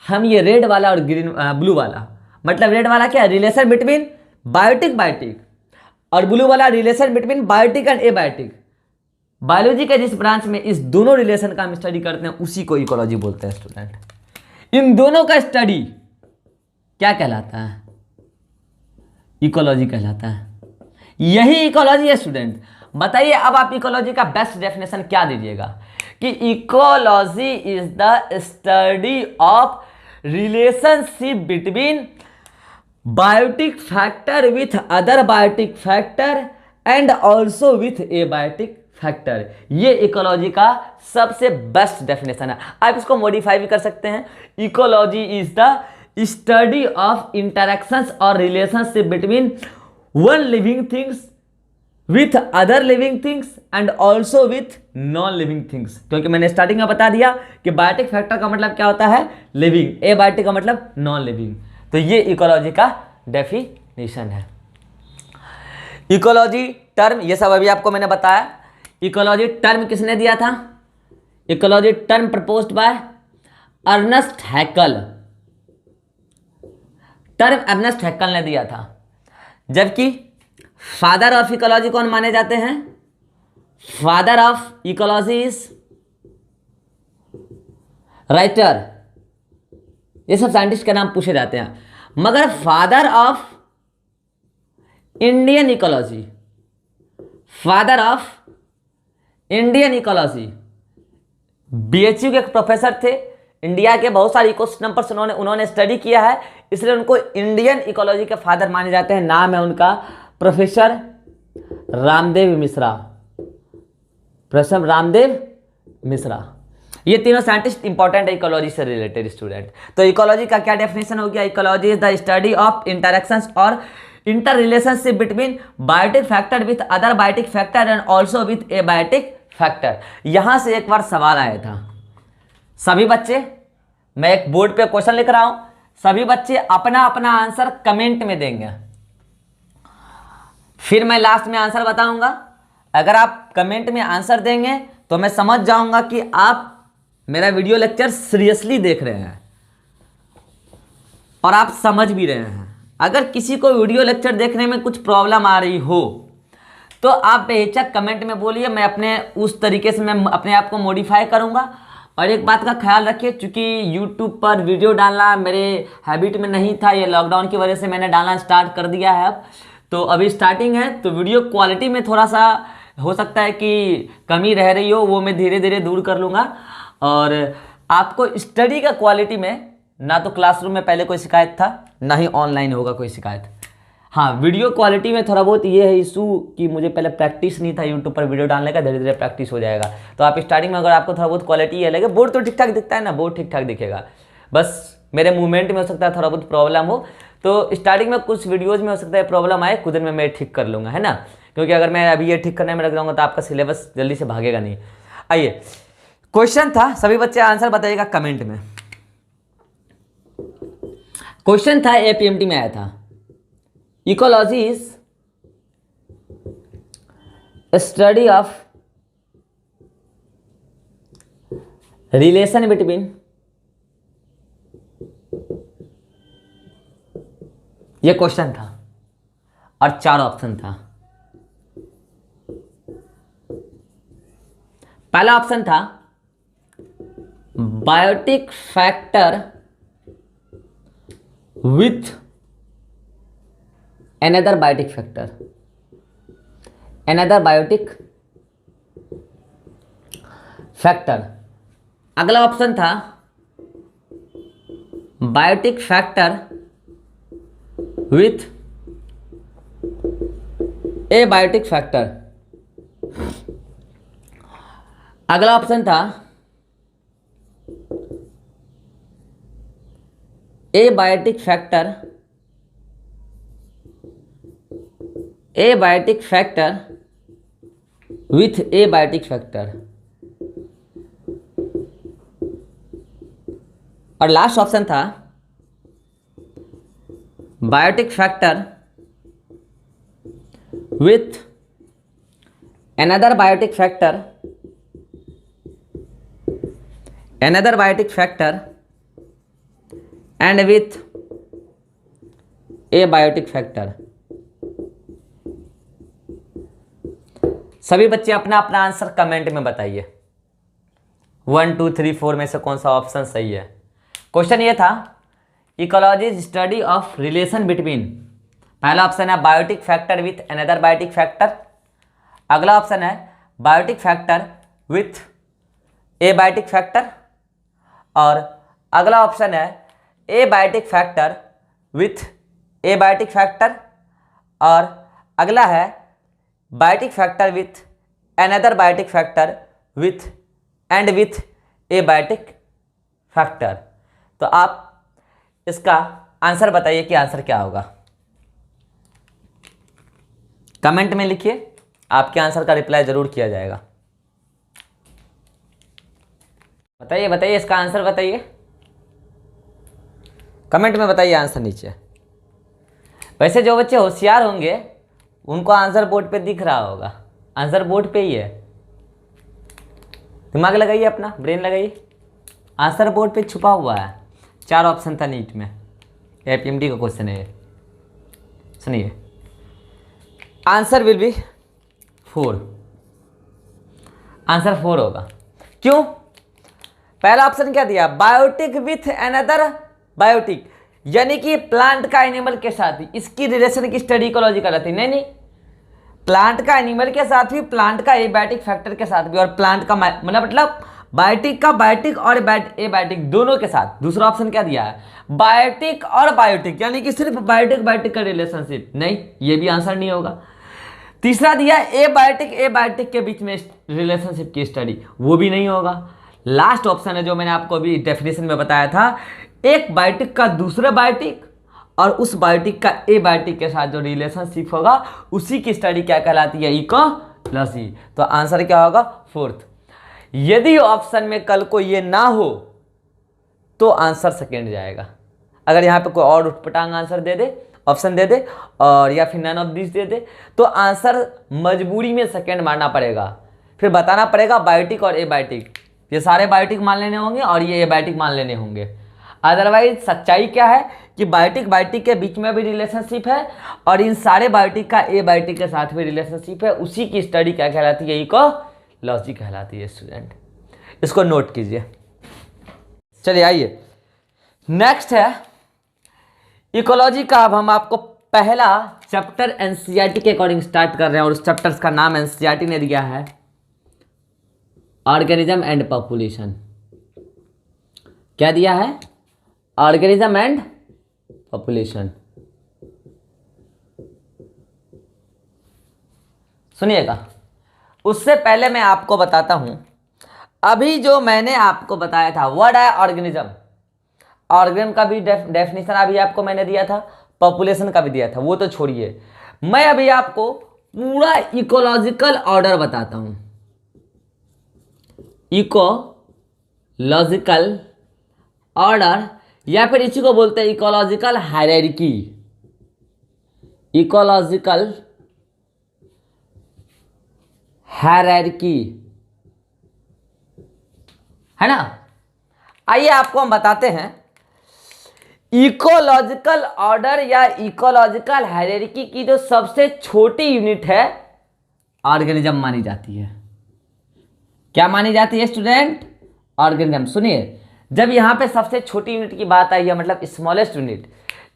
हम ये रेड वाला और ब्लू वाला, मतलब रेड वाला क्या है? रिलेशन बिटवीन बायोटिक, और ब्लू वाला relation between biotic and abiotic. Biology के जिस ब्रांच में इस दोनों रिलेशन का हम स्टडी करते हैं, उसी को इकोलॉजी बोलते हैं स्टूडेंट। इन दोनों का स्टडी क्या कहलाता है? इकोलॉजी कहलाता है। यही इकोलॉजी है स्टूडेंट। बताइए अब आप इकोलॉजी का बेस्ट डेफिनेशन क्या दीजिएगा? कि ecology is the study of relationship between biotic factor with other biotic factor and also with abiotic factor. ये इकोलॉजी का सबसे बेस्ट डेफिनेशन है। आप इसको मॉडिफाई भी कर सकते हैं। Ecology is the study of interactions और relationship between one living things with other living things and also with non living things. क्योंकि मैंने स्टार्टिंग में बता दिया कि बायोटिक फैक्टर का मतलब क्या होता है, लिविंग, एबायोटिक का मतलब नॉन लिविंग। तो ये इकोलॉजी का डेफिनेशन है। इकोलॉजी टर्म, ये सब अभी आपको मैंने बताया। इकोलॉजी टर्म किसने दिया था? Ecology term proposed by Ernst Haeckel. Term Ernst Haeckel ने दिया था। जबकि फादर ऑफ इकोलॉजी कौन माने जाते हैं? Father of ecology is writer. ये सब साइंटिस्ट के नाम पूछे जाते हैं, मगर father of Indian ecology, father of Indian ecology BHU के एक प्रोफेसर थे। इंडिया के बहुत सारे इकोसिस्टम पर उन्होंने स्टडी किया है, इसलिए उनको इंडियन इकोलॉजी के फादर माने जाते हैं। नाम है उनका प्रोफेसर रामदेव मिश्रा। प्रोफेसर रामदेव मिश्रा। ये तीनों साइंटिस्ट इंपॉर्टेंट है इकोलॉजी से रिलेटेड स्टूडेंट। तो इकोलॉजी का क्या डेफिनेशन हो गया? Ecology is the study of interactions और inter relationship between biotic factor with other biotic factor and also with abiotic factor. यहां से एक बार सवाल आया था। सभी बच्चे, मैं एक बोर्ड पे क्वेश्चन लिख रहा हूं, सभी बच्चे अपना अपना आंसर कमेंट में देंगे, फिर मैं लास्ट में आंसर बताऊंगा। अगर आप कमेंट में आंसर देंगे तो मैं समझ जाऊंगा कि आप मेरा वीडियो लेक्चर सीरियसली देख रहे हैं और आप समझ भी रहे हैं। अगर किसी को वीडियो लेक्चर देखने में कुछ प्रॉब्लम आ रही हो तो आप बेहिचक कमेंट में बोलिए, मैं अपने उस तरीके से मैं अपने आप को मॉडिफाई करूंगा। और एक बात का ख्याल रखिए, चूंकि यूट्यूब पर वीडियो डालना मेरे हैबिट में नहीं था, ये लॉकडाउन की वजह से मैंने डालना स्टार्ट कर दिया है। अब तो अभी स्टार्टिंग है, तो वीडियो क्वालिटी में थोड़ा सा हो सकता है कि कमी रह रही हो, वो मैं धीरे धीरे दूर कर लूँगा। और आपको स्टडी का क्वालिटी में ना तो क्लासरूम में पहले कोई शिकायत था, ना ही ऑनलाइन होगा कोई शिकायत। हाँ, वीडियो क्वालिटी में थोड़ा बहुत ये है इशू कि मुझे पहले प्रैक्टिस नहीं था यूट्यूब पर वीडियो डालने का, धीरे धीरे प्रैक्टिस हो जाएगा। तो आप स्टार्टिंग में अगर आपको थोड़ा बहुत क्वालिटी ये लगे, बोर्ड तो ठीक ठाक दिखता है ना, बोर्ड ठीक ठाक दिखेगा, बस मेरे मूवमेंट में हो सकता है थोड़ा बहुत प्रॉब्लम हो। तो स्टार्टिंग में कुछ वीडियोज़ में हो सकता है प्रॉब्लम आए, खुद में मैं ठीक कर लूँगा, है ना। क्योंकि अगर मैं अभी ये ठीक करने में लग जाऊँगा तो आपका सिलेबस जल्दी से भागेगा नहीं। आइए, क्वेश्चन था, सभी बच्चे आंसर बताइएगा कमेंट में। क्वेश्चन था, एपीएमटी में आया था, ecology is study of relation between, ये क्वेश्चन था और 4 ऑप्शन था। पहला ऑप्शन था biotic factor with another biotic factor, another biotic factor. अगला ऑप्शन था biotic factor with A biotic factor. अगला ऑप्शन था ए biotic factor, A biotic factor with A biotic factor. और लास्ट ऑप्शन था biotic factor with another biotic factor, another biotic factor and with A biotic factor. सभी बच्चे अपना अपना answer comment में बताइए, 1 2 3 4 में से कौन सा ऑप्शन सही है। क्वेश्चन ये था, ecology is study of relation between, पहला ऑप्शन है biotic factor with another biotic factor. अगला ऑप्शन है biotic factor with A biotic factor. और अगला ऑप्शन है ए biotic factor with A biotic factor. और अगला है biotic factor with another biotic factor with abiotic factor। तो आप इसका आंसर बताइए कि आंसर क्या होगा। कमेंट में लिखिए, आपके आंसर का रिप्लाई जरूर किया जाएगा। बताइए बताइए, इसका आंसर बताइए, कमेंट में बताइए आंसर नीचे। वैसे जो बच्चे होशियार होंगे उनको आंसर बोर्ड पे दिख रहा होगा, आंसर बोर्ड पे ही है। दिमाग लगाइए, अपना ब्रेन लगाइए, आंसर बोर्ड पे छुपा हुआ है। 4 ऑप्शन था नीट में, एपीएमडी का क्वेश्चन है। सुनिए, आंसर विल बी 4, आंसर 4 होगा। क्यों? पहला ऑप्शन क्या दिया, बायोटिक विथ अनदर बायोटिक, यानी कि प्लांट का एनिमल के साथ ही इसकी रिलेशन की स्टडी इकोलॉजी कराती। नहीं, प्लांट का एनिमल के साथ भी, प्लांट का एबायोटिक फैक्टर के साथ भी, और प्लांट का मतलब बायोटिक का बायोटिक और एबायोटिक दोनों के साथ। दूसरा ऑप्शन क्या दिया है, बायोटिक और बायोटिक, यानी कि सिर्फ बायोटिक बायोटिक का रिलेशनशिप। नहीं, ये भी आंसर नहीं होगा। तीसरा दिया एबायोटिक के बीच में रिलेशनशिप की स्टडी, वो भी नहीं होगा। लास्ट ऑप्शन है जो मैंने आपको अभी डेफिनेशन में बताया था, एक बायोटिक का दूसरे बायोटिक और उस बायोटिक का एबायोटिक के साथ जो रिलेशनशिप होगा उसी की स्टडी क्या कहलाती है, इकोलॉजी। तो आंसर क्या होगा, 4th। यदि ऑप्शन में कल को ये ना हो तो आंसर सेकेंड जाएगा। अगर यहाँ पे कोई और उठपटांग आंसर दे दे, ऑप्शन दे दे, और या फिर नन ऑफ दिस दे दे, तो आंसर मजबूरी में सेकेंड मारना पड़ेगा। फिर बताना पड़ेगा बायोटिक और एबायोटिक, ये सारे बायोटिक मान लेने होंगे और ये एबायोटिक मान लेने होंगे। अदरवाइज सच्चाई क्या है कि बायोटिक बायोटिक के बीच में भी रिलेशनशिप है और इन सारे बायोटिक का एबायोटिक के साथ भी रिलेशनशिप है, उसी की स्टडी क्या कहलाती है, इकोलॉजी कहलाती है। स्टूडेंट इसको नोट कीजिए। चलिए आइए, नेक्स्ट है इकोलॉजी का। अब हम आपको पहला चैप्टर एनसीईआरटी के अकॉर्डिंग स्टार्ट कर रहे हैं और उस चैप्टर का नाम एनसीईआरटी ने दिया है ऑर्गेनिज्म एंड पॉपुलेशन। क्या दिया है, ऑर्गेनिज्म एंड पॉपुलेशन। सुनिएगा, उससे पहले मैं आपको बताता हूं, अभी जो मैंने आपको बताया था वर्ड है ऑर्गेनिज्म, ऑर्गेनिज्म का भी डेफिनेशन अभी आपको मैंने दिया था, पॉपुलेशन का भी दिया था, वो तो छोड़िए। मैं अभी आपको पूरा इकोलॉजिकल ऑर्डर बताता हूं, इकोलॉजिकल ऑर्डर, या फिर इसी को बोलते हैं इकोलॉजिकल हायरार्की। इकोलॉजिकल हायरार्की है ना। आइए आपको हम बताते हैं, इकोलॉजिकल ऑर्डर या इकोलॉजिकल हायरार्की की जो सबसे छोटी यूनिट है ऑर्गेनिज्म मानी जाती है। क्या मानी जाती है स्टूडेंट, ऑर्गेनिज्म। सुनिए, जब यहां पे सबसे छोटी यूनिट की बात आई है, मतलब स्मॉलेस्ट यूनिट,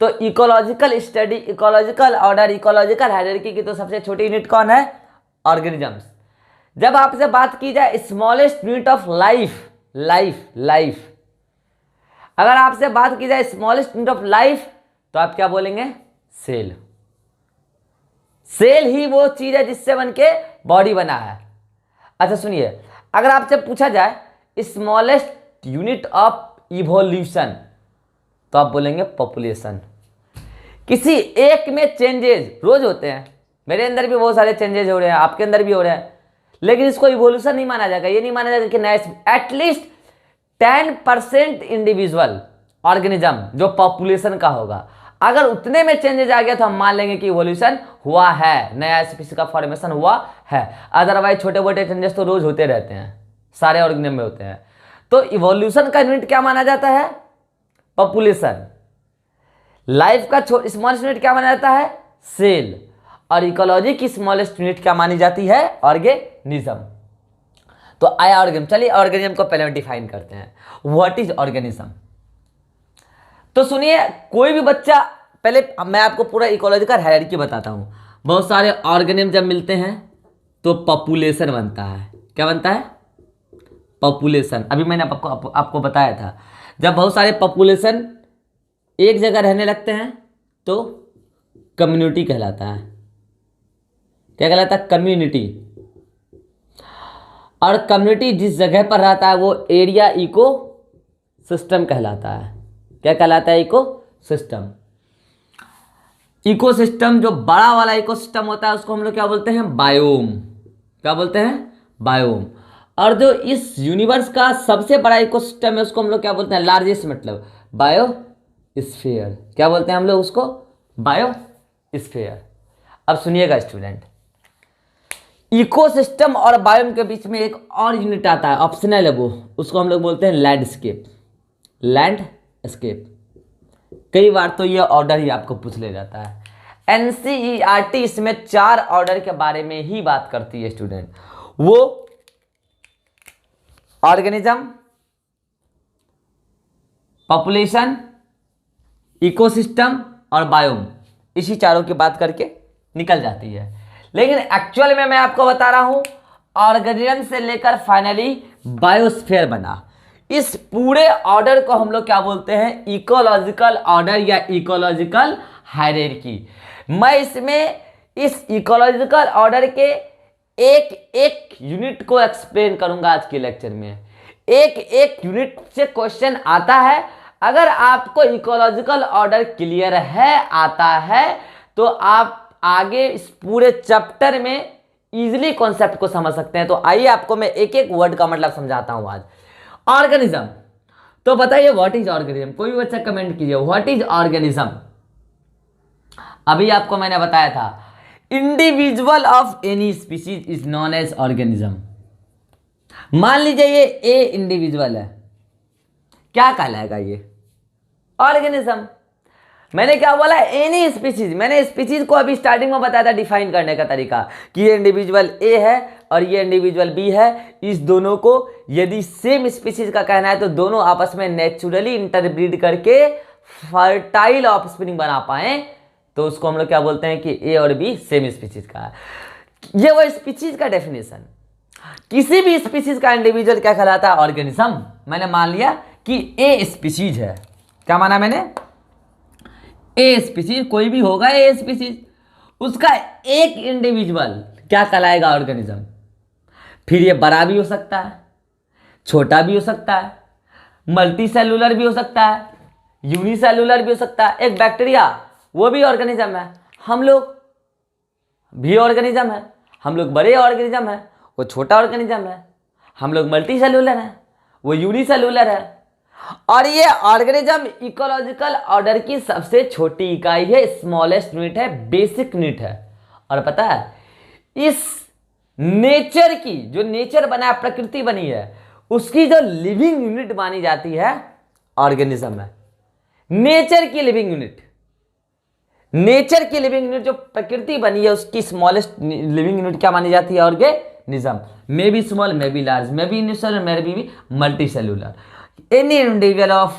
तो ecological study, ecological order, ecological hierarchy की तो सबसे छोटी यूनिट कौन है, ऑर्गेनिजम्स। जब आपसे बात की जाए smallest unit of life, life, अगर आपसे बात की जाए स्मॉलेस्ट यूनिट ऑफ लाइफ, तो आप क्या बोलेंगे, सेल। सेल ही वो चीज है जिससे बन के बॉडी बना है। अच्छा सुनिए, अगर आपसे पूछा जाए स्मॉलेस्ट यूनिट ऑफ इवोल्यूशन, तो आप बोलेंगे पॉपुलेशन। किसी एक में चेंजेस रोज होते हैं, मेरे अंदर भी बहुत सारे चेंजेस हो रहे हैं, आपके अंदर भी हो रहे हैं, लेकिन इसको इवोल्यूशन नहीं माना जाएगा। ये नहीं माना जाएगा कि नया एटलीस्ट 10% इंडिविजुअल ऑर्गेनिज्म जो पॉपुलेशन का होगा, अगर उतने में चेंजेस आ गया तो हम मान लेंगे कि इवोल्यूशन हुआ है, नया स्पीशीज का फॉर्मेशन हुआ है। अदरवाइज छोटे मोटे चेंजेस तो रोज होते रहते हैं, सारे ऑर्गेनिज्म में होते हैं। तो इवोल्यूशन का यूनिट क्या माना जाता है, पॉपुलेशन। लाइफ का स्मॉलेस्ट यूनिट क्या माना जाता है, सेल। और इकोलॉजी की स्मॉलेस्ट यूनिट क्या मानी जाती है, ऑर्गेनिज्म। तो आया ऑर्गेनिज्म। चलिए ऑर्गेनिज्म को पहले डिफाइन करते हैं, व्हाट इज ऑर्गेनिज्म। तो सुनिए, कोई भी बच्चा, पहले मैं आपको पूरा इकोलॉजिकल हायरार्की बताता हूं। बहुत सारे ऑर्गेनिज्म जब मिलते हैं तो पॉपुलेशन बनता है। क्या बनता है, पॉपुलेशन। अभी मैंने आपको बताया था, जब बहुत सारे पॉपुलेशन एक जगह रहने लगते हैं तो कम्युनिटी कहलाता है। क्या कहलाता है, कम्युनिटी। और कम्युनिटी जिस जगह पर रहता है वो एरिया इको सिस्टम कहलाता है। क्या कहलाता है? Eco system. इकोसिस्टम जो बड़ा वाला इकोसिस्टम होता है उसको हम लोग क्या बोलते हैं? बायोम। क्या बोलते हैं? बायोम। और जो इस यूनिवर्स का सबसे बड़ा इकोसिस्टम है उसको हम लोग क्या बोलते हैं? लार्जेस्ट, मतलब बायोस्फीयर। क्या बोलते हैं हम लोग उसको? बायोस्फीयर। अब सुनिएगा स्टूडेंट, इकोसिस्टम और बायोम के बीच में एक और यूनिट आता है, ऑप्शनल है वो, उसको हम लोग बोलते हैं लैंडस्केप। लैंडस्केप। कई बार तो ये ऑर्डर ही आपको पूछ ले जाता है। एनसीईआरटी इसमें 4 ऑर्डर के बारे में ही बात करती है स्टूडेंट। वो ऑर्गेनिज्म, पॉपुलेशन, इकोसिस्टम और बायोम, इसी चारों की बात करके निकल जाती है। लेकिन एक्चुअल में मैं आपको बता रहा हूं ऑर्गेनिज्म से लेकर फाइनली बायोस्फीयर बना। इस पूरे ऑर्डर को हम लोग क्या बोलते हैं? इकोलॉजिकल ऑर्डर या इकोलॉजिकल हायरार्की। मैं इसमें इस इकोलॉजिकल ऑर्डर के एक एक यूनिट को एक्सप्लेन करूंगा आज के लेक्चर में। एक एक यूनिट से क्वेश्चन आता है। अगर आपको इकोलॉजिकल ऑर्डर क्लियर है, आता है, तो आप आगे इस पूरे चैप्टर में इजीली कॉन्सेप्ट को समझ सकते हैं। तो आइए आपको मैं एक एक वर्ड का मतलब समझाता हूं आज। ऑर्गेनिज्म, तो बताइए व्हाट इज ऑर्गेनिज्म? कोई भी बच्चा कमेंट कीजिए, व्हाट इज ऑर्गेनिज्म? अभी आपको मैंने बताया था individual of any species is known as organism. मान लीजिए ये ए इंडिविजुअल है, क्या कहलाएगा ये? ऑर्गेनिज्म। मैंने क्या बोला? Any species. मैंने स्पीसीज को अभी स्टार्टिंग में बताया था डिफाइन करने का तरीका कि ये इंडिविजुअल ए है और ये इंडिविजुअल बी है। इस दोनों को यदि सेम स्पीसीज का कहना है तो दोनों आपस में नेचुरली इंटरब्रीड करके फर्टाइल ऑफस्प्रिंग बना पाए तो उसको हम लोग क्या बोलते हैं कि ए और बी सेम स्पीसीज का है। ये वो स्पीसीज का डेफिनेशन। किसी भी स्पीसीज का इंडिविजुअल क्या कहलाता है? ऑर्गेनिज्म। मैंने मान लिया कि ए स्पीसीज है। क्या माना मैंने? ए स्पीसीज, कोई भी होगा ए स्पीसीज, उसका एक इंडिविजुअल क्या कहलाएगा? ऑर्गेनिज्म। फिर ये बड़ा भी हो सकता है, छोटा भी हो सकता है, मल्टी सेलुलर भी हो सकता है, यूनिसेलुलर भी हो सकता है। एक बैक्टीरिया, वो भी ऑर्गेनिज्म है। हम लोग भी ऑर्गेनिज्म है। हम लोग बड़े ऑर्गेनिज्म है, वो छोटा ऑर्गेनिज्म है। हम लोग मल्टी सेलुलर है, वो यूनिसेलुलर है। और ये ऑर्गेनिज्म इकोलॉजिकल ऑर्डर की सबसे छोटी इकाई है, स्मॉलेस्ट यूनिट है, बेसिक यूनिट है। और पता है इस नेचर की, जो नेचर बना है, प्रकृति बनी है, उसकी जो लिविंग यूनिट मानी जाती है ऑर्गेनिज्म है। नेचर की लिविंग यूनिट, नेचर की लिविंग यूनिट जो प्रकृति बनी है उसकी स्मॉलेस्ट लिविंग यूनिट क्या मानी जाती है? Organism. May be small, may be large, may be unicellular, may be multi cellular. Any individual of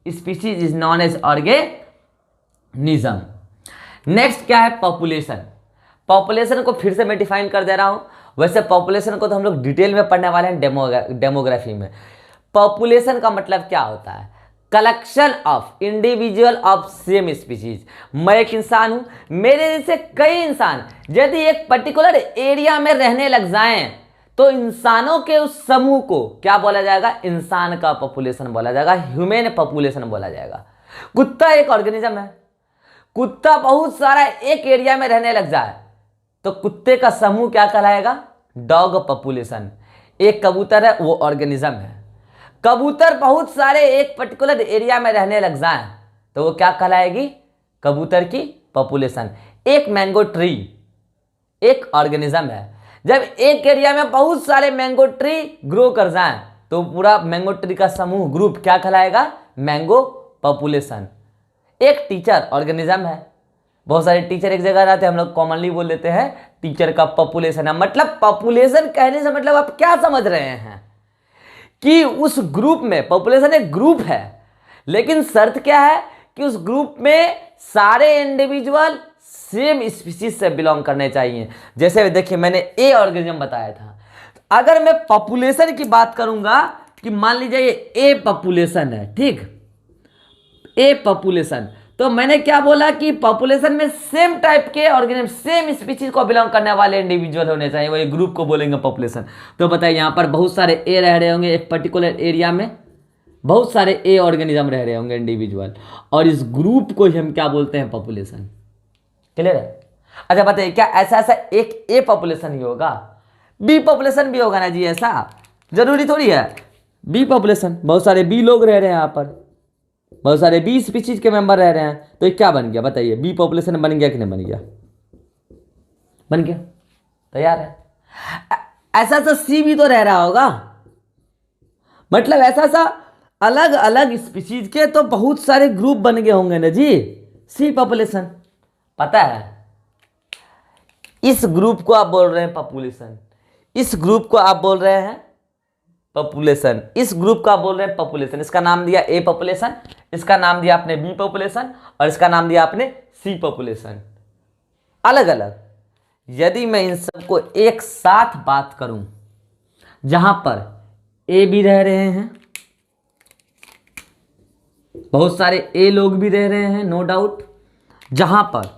species is known as organism. Next क्या है? पॉपुलेशन। पॉपुलेशन को फिर से मैं डिफाइन कर दे रहा हूं। वैसे पॉपुलेशन को तो हम लोग डिटेल में पढ़ने वाले हैं डेमोग्राफी में। पॉपुलेशन का मतलब क्या होता है? Collection of individual of same species. मैं एक इंसान हूं, मेरे जैसे कई इंसान यदि एक पर्टिकुलर एरिया में रहने लग जाएं तो इंसानों के उस समूह को क्या बोला जाएगा? इंसान का पॉपुलेशन बोला जाएगा, ह्यूमन पॉपुलेशन बोला जाएगा। कुत्ता एक ऑर्गेनिज्म है। कुत्ता बहुत सारा एक एरिया में रहने लग जाए तो कुत्ते का समूह क्या कहलाएगा? Dog population. एक कबूतर है, वो ऑर्गेनिज्म है। कबूतर बहुत सारे एक पर्टिकुलर एरिया में रहने लग जाए तो वो क्या कहलाएगी? कबूतर की पॉपुलेशन। एक मैंगो ट्री एक ऑर्गेनिज्म है। जब एक एरिया में बहुत सारे मैंगो ट्री ग्रो कर जाएं तो पूरा मैंगो ट्री का समूह, ग्रुप क्या कहलाएगा? Mango population. एक टीचर ऑर्गेनिज्म है। बहुत सारे टीचर एक जगह रहते हैं, हम लोग कॉमनली बोल देते हैं टीचर का पॉपुलेशन है। मतलब पॉपुलेशन कहने से मतलब आप क्या समझ रहे हैं कि उस ग्रुप में, पॉपुलेशन एक ग्रुप है, लेकिन शर्त क्या है कि उस ग्रुप में सारे इंडिविजुअल सेम स्पीसीज से बिलोंग करने चाहिए। जैसे देखिए मैंने ए ऑर्गेनिज्म बताया था। अगर मैं पॉपुलेशन की बात करूंगा कि मान लीजिए ये ए पॉपुलेशन है, ठीक, ए पॉपुलेशन, तो मैंने क्या बोला कि पॉपुलेशन में सेम टाइप के ऑर्गेनिज्म, सेम स्पीशीज को बिलोंग करने वाले इंडिविजुअल होने चाहिए, वही ग्रुप को बोलेंगे पॉपुलेशन। तो बताइए यहाँ पर बहुत सारे ए रह रहे होंगे, एक पर्टिकुलर एरिया में बहुत सारे ए ऑर्गेनिज्म रह रहे होंगे इंडिविजुअल, और इस ग्रुप को हम क्या बोलते हैं? पॉपुलेशन। क्लियर है? अच्छा बताइए, क्या ऐसा ऐसा एक ए पॉपुलेशन ही होगा? बी पॉपुलेशन भी होगा ना जी, ऐसा जरूरी थोड़ी है। बी पॉपुलेशन, बहुत सारे बी लोग रह रहे हैं यहाँ पर, बहुत सारे बी स्पीशीज के मेंबर रह रहे हैं, तो ये क्या बन गया बताइए? बी पॉपुलेशन बन गया कि नहीं बन गया? बन गया, तैयार है। ऐसा ऐसा सी भी तो रह रहा होगा, मतलब ऐसा ऐसा अलग अलग स्पीशीज के तो बहुत सारे ग्रुप बन गए होंगे ना जी, सी पॉपुलेशन। पता है, इस ग्रुप को आप बोल रहे हैं पॉपुलेशन, इस ग्रुप को आप बोल रहे हैं पॉपुलेशन, इस ग्रुप का बोल रहे हैं पॉपुलेशन। इसका नाम दिया ए पॉपुलेशन, इसका नाम दिया आपने बी पॉपुलेशन, और इसका नाम दिया आपने सी पॉपुलेशन, अलग अलग। यदि मैं इन सबको एक साथ बात करूं, जहां पर ए भी रह रहे हैं, बहुत सारे ए लोग भी रह रहे हैं नो डाउट, जहां पर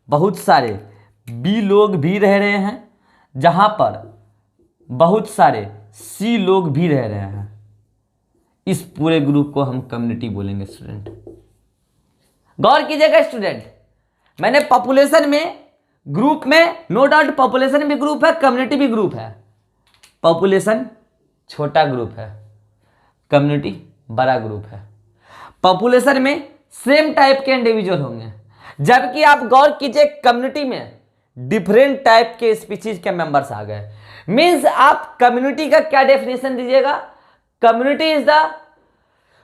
बहुत सारे बी लोग भी रह रहे हैं, जहां पर बहुत सारे सी लोग भी रह रहे हैं, इस पूरे ग्रुप को हम कम्युनिटी बोलेंगे स्टूडेंट। गौर कीजिएगा स्टूडेंट, मैंने पॉपुलेशन में, ग्रुप में, नो डाउट पॉपुलेशन भी ग्रुप है, कम्युनिटी भी ग्रुप है। पॉपुलेशन छोटा ग्रुप है, कम्युनिटी बड़ा ग्रुप है। पॉपुलेशन में सेम टाइप के इंडिविजुअल होंगे, जबकि आप गौर कीजिए कम्युनिटी में डिफरेंट टाइप के स्पीशीज के मेंबर्स आ गए। मींस आप कम्युनिटी का क्या डेफिनेशन दीजिएगा? Community is the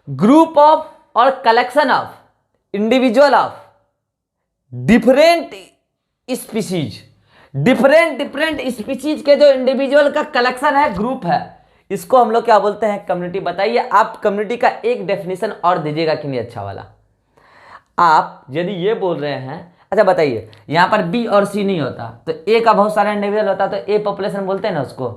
group of और collection of individual of different species, different species के जो इंडिविजुअल का कलेक्शन है, ग्रुप है, इसको हम लोग क्या बोलते हैं? कम्युनिटी। बताइए आप कम्युनिटी का एक डेफिनेशन और दीजिएगा कि नहीं अच्छा वाला। आप यदि ये बोल रहे हैं, अच्छा बताइए, यहां पर बी और सी नहीं होता तो ए का बहुत सारा इंडिविजुअल होता तो ए पॉपुलेशन बोलते हैं ना उसको।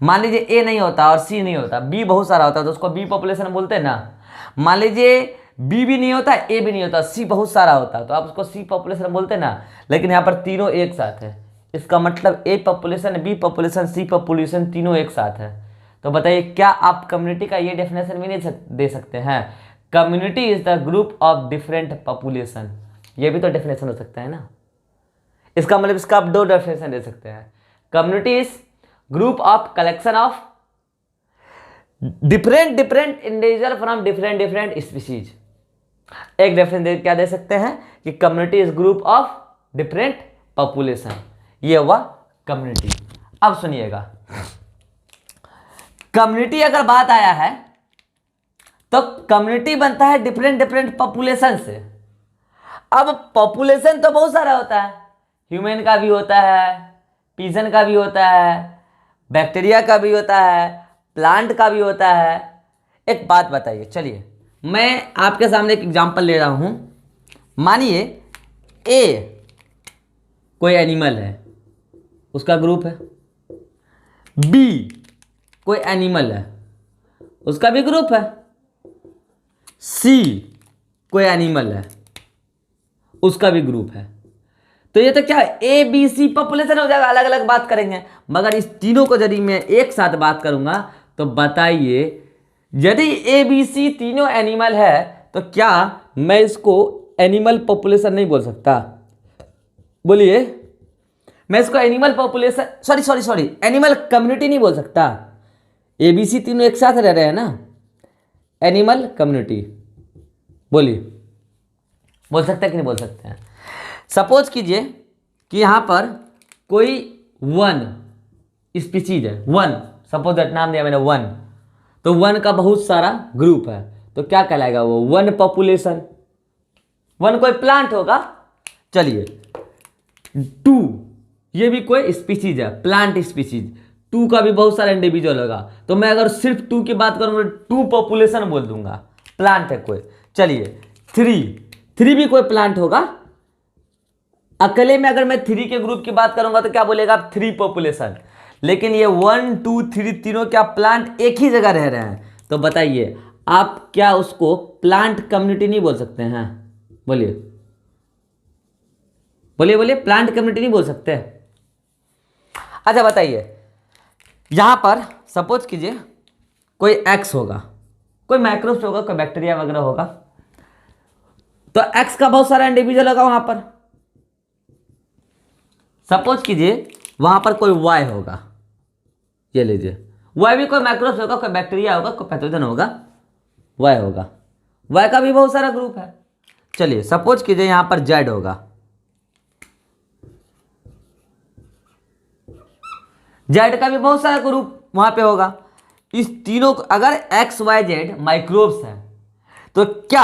मान लीजिए ए नहीं होता और सी नहीं होता, बी बहुत सारा होता तो उसको बी पॉपुलेशन बोलते हैं ना। मान लीजिए बी भी नहीं होता, ए भी नहीं होता, सी बहुत सारा होता तो आप उसको सी पॉपुलेशन बोलते हैं ना। लेकिन यहाँ पर तीनों एक साथ है, इसका मतलब A population, B population, C population तीनों एक साथ है। तो बताइए, क्या आप कम्युनिटी का ये डेफिनेशन भी नहीं दे सकते हैं? Community is the group of different population, ये भी तो डेफिनेशन हो सकता है ना। इसका मतलब इसका आप दो डेफिनेशन दे सकते हैं। Community is group of collection of different individual from different species. एक डेफिनेशन क्या दे सकते हैं कि community is group of different population, ये हुआ कम्युनिटी। अब सुनिएगा, कम्युनिटी अगर बात आया है तो कम्युनिटी बनता है डिफरेंट पॉपुलेशन से। अब पॉपुलेशन तो बहुत सारा होता है, ह्यूमन का भी होता है, पिजन का भी होता है, बैक्टीरिया का भी होता है, प्लांट का भी होता है। एक बात बताइए, चलिए मैं आपके सामने एक एग्जांपल ले रहा हूं। मानिए ए कोई एनिमल है, उसका ग्रुप है। बी कोई एनिमल है, उसका भी ग्रुप है। सी कोई एनिमल है, उसका भी ग्रुप है। तो ये तो क्या ए बी सी पॉपुलेशन हो जाएगा, अलग अलग बात करेंगे। मगर इस तीनों को यदि मैं एक साथ बात करूंगा तो बताइए, यदि ए बी सी तीनों एनिमल है तो क्या मैं इसको एनिमल पॉपुलेशन नहीं बोल सकता? बोलिए, मैं इसको animal population sorry animal community नहीं बोल सकता? ए बी सी तीनों एक साथ रह रहे हैं ना, एनिमल कम्युनिटी। बोलिए, बोल सकते हैं कि नहीं बोल सकते हैं? सपोज कीजिए कि यहां पर कोई वन स्पीशीज है, वन, सपोज दैट नाम दिया मैंने वन, तो वन का बहुत सारा ग्रुप है, तो क्या कहलाएगा वो? One population. वन कोई प्लांट होगा। चलिए, टू, ये भी कोई स्पीशीज है, प्लांट स्पीशीज, टू का भी बहुत सारा इंडिविजुअल होगा। तो मैं अगर सिर्फ टू की बात करूंगा तो टू पॉपुलेशन बोल दूंगा, प्लांट है कोई। चलिए, थ्री, थ्री भी कोई प्लांट होगा। अकेले में अगर मैं थ्री के ग्रुप की बात करूंगा तो क्या बोलेगा आप? Three population. लेकिन ये वन टू थ्री तीनों क्या प्लांट एक ही जगह रह रहे हैं, तो बताइए आप क्या उसको प्लांट कम्युनिटी नहीं बोल सकते हैं? बोलिए बोलिए बोलिए, प्लांट कम्युनिटी नहीं बोल सकते? अच्छा बताइए, यहां पर सपोज कीजिए कोई एक्स होगा, कोई माइक्रोब्स होगा, कोई बैक्टीरिया वगैरह होगा, तो एक्स का बहुत सारा इंडिविजुअल होगा वहां पर। सपोज कीजिए वहां पर कोई वाई होगा, ये लीजिए, वाई भी कोई माइक्रोब्स होगा, कोई बैक्टीरिया होगा, कोई पैथोजन होगा, वाई होगा, वाई का भी बहुत सारा ग्रुप है। चलिए सपोज कीजिए यहां पर जेड होगा, जेड का भी बहुत सारा ग्रुप वहां पे होगा। इस तीनों को अगर एक्स वाई जेड माइक्रोब्स हैं, तो क्या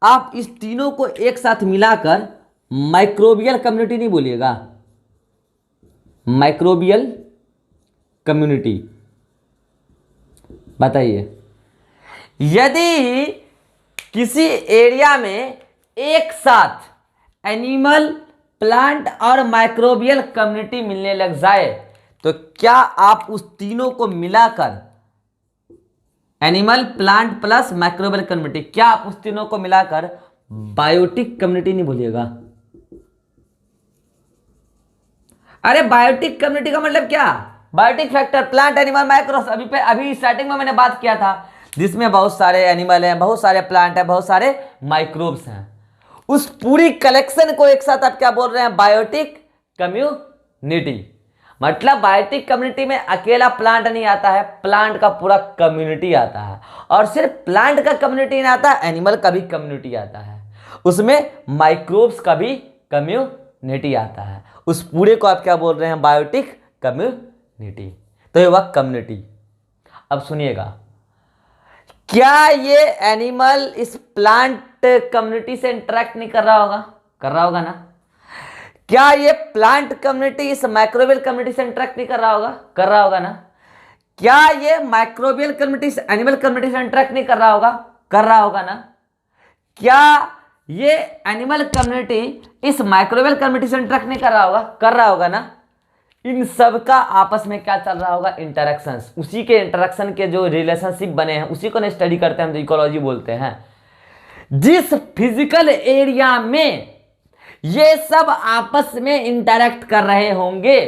आप इस तीनों को एक साथ मिलाकर माइक्रोबियल कम्युनिटी नहीं बोलिएगा? माइक्रोबियल कम्युनिटी, बताइए। यदि किसी एरिया में एक साथ एनिमल, प्लांट और माइक्रोबियल कम्युनिटी मिलने लग जाए, तो क्या आप उस तीनों को मिलाकर animal, plant plus microbial community, क्या आप उस तीनों को मिलाकर बायोटिक कम्युनिटी नहीं बोलिएगा? अरे बायोटिक कम्युनिटी का मतलब क्या? Biotic factor, plant, animal, microbes, अभी स्टार्टिंग में मैंने बात किया था, जिसमें बहुत सारे एनिमल हैं, बहुत सारे प्लांट हैं, बहुत सारे माइक्रोब्स हैं। उस पूरी कलेक्शन को एक साथ आप क्या बोल रहे हैं? Biotic community. मतलब बायोटिक कम्युनिटी में अकेला प्लांट नहीं आता है, प्लांट का पूरा कम्युनिटी आता है, और सिर्फ प्लांट का कम्युनिटी नहीं आता, एनिमल का भी कम्युनिटी आता है, उसमें माइक्रोब्स का भी कम्युनिटी आता है। उस पूरे को आप क्या बोल रहे हैं? Biotic community. तो ये हुआ कम्युनिटी। अब सुनिएगा, क्या ये एनिमल इस प्लांट कम्युनिटी से इंटरेक्ट नहीं कर रहा होगा? कर रहा होगा ना? क्या ये प्लांट कम्युनिटी इस माइक्रोबियल कम्युनिटी से इंटरेक्ट नहीं कर रहा होगा? कर रहा होगा ना? क्या ये माइक्रोबियल कम्युनिटी एनिमल कम्युनिटी से इंटरेक्ट नहीं कर रहा होगा? कर रहा होगा ना? क्या ये एनिमल कम्युनिटी इस माइक्रोबियल कम्युनिटी से इंटरेक्ट नहीं कर रहा होगा? कर रहा होगा ना? इन सब का आपस में क्या चल रहा होगा? इंटरेक्शंस। उसी के इंटरेक्शन के जो रिलेशनशिप बने हैं उसी को स्टडी करते हैं, हम इकोलॉजी बोलते हैं। जिस फिजिकल एरिया में ये सब आपस में इंटरेक्ट कर रहे होंगे,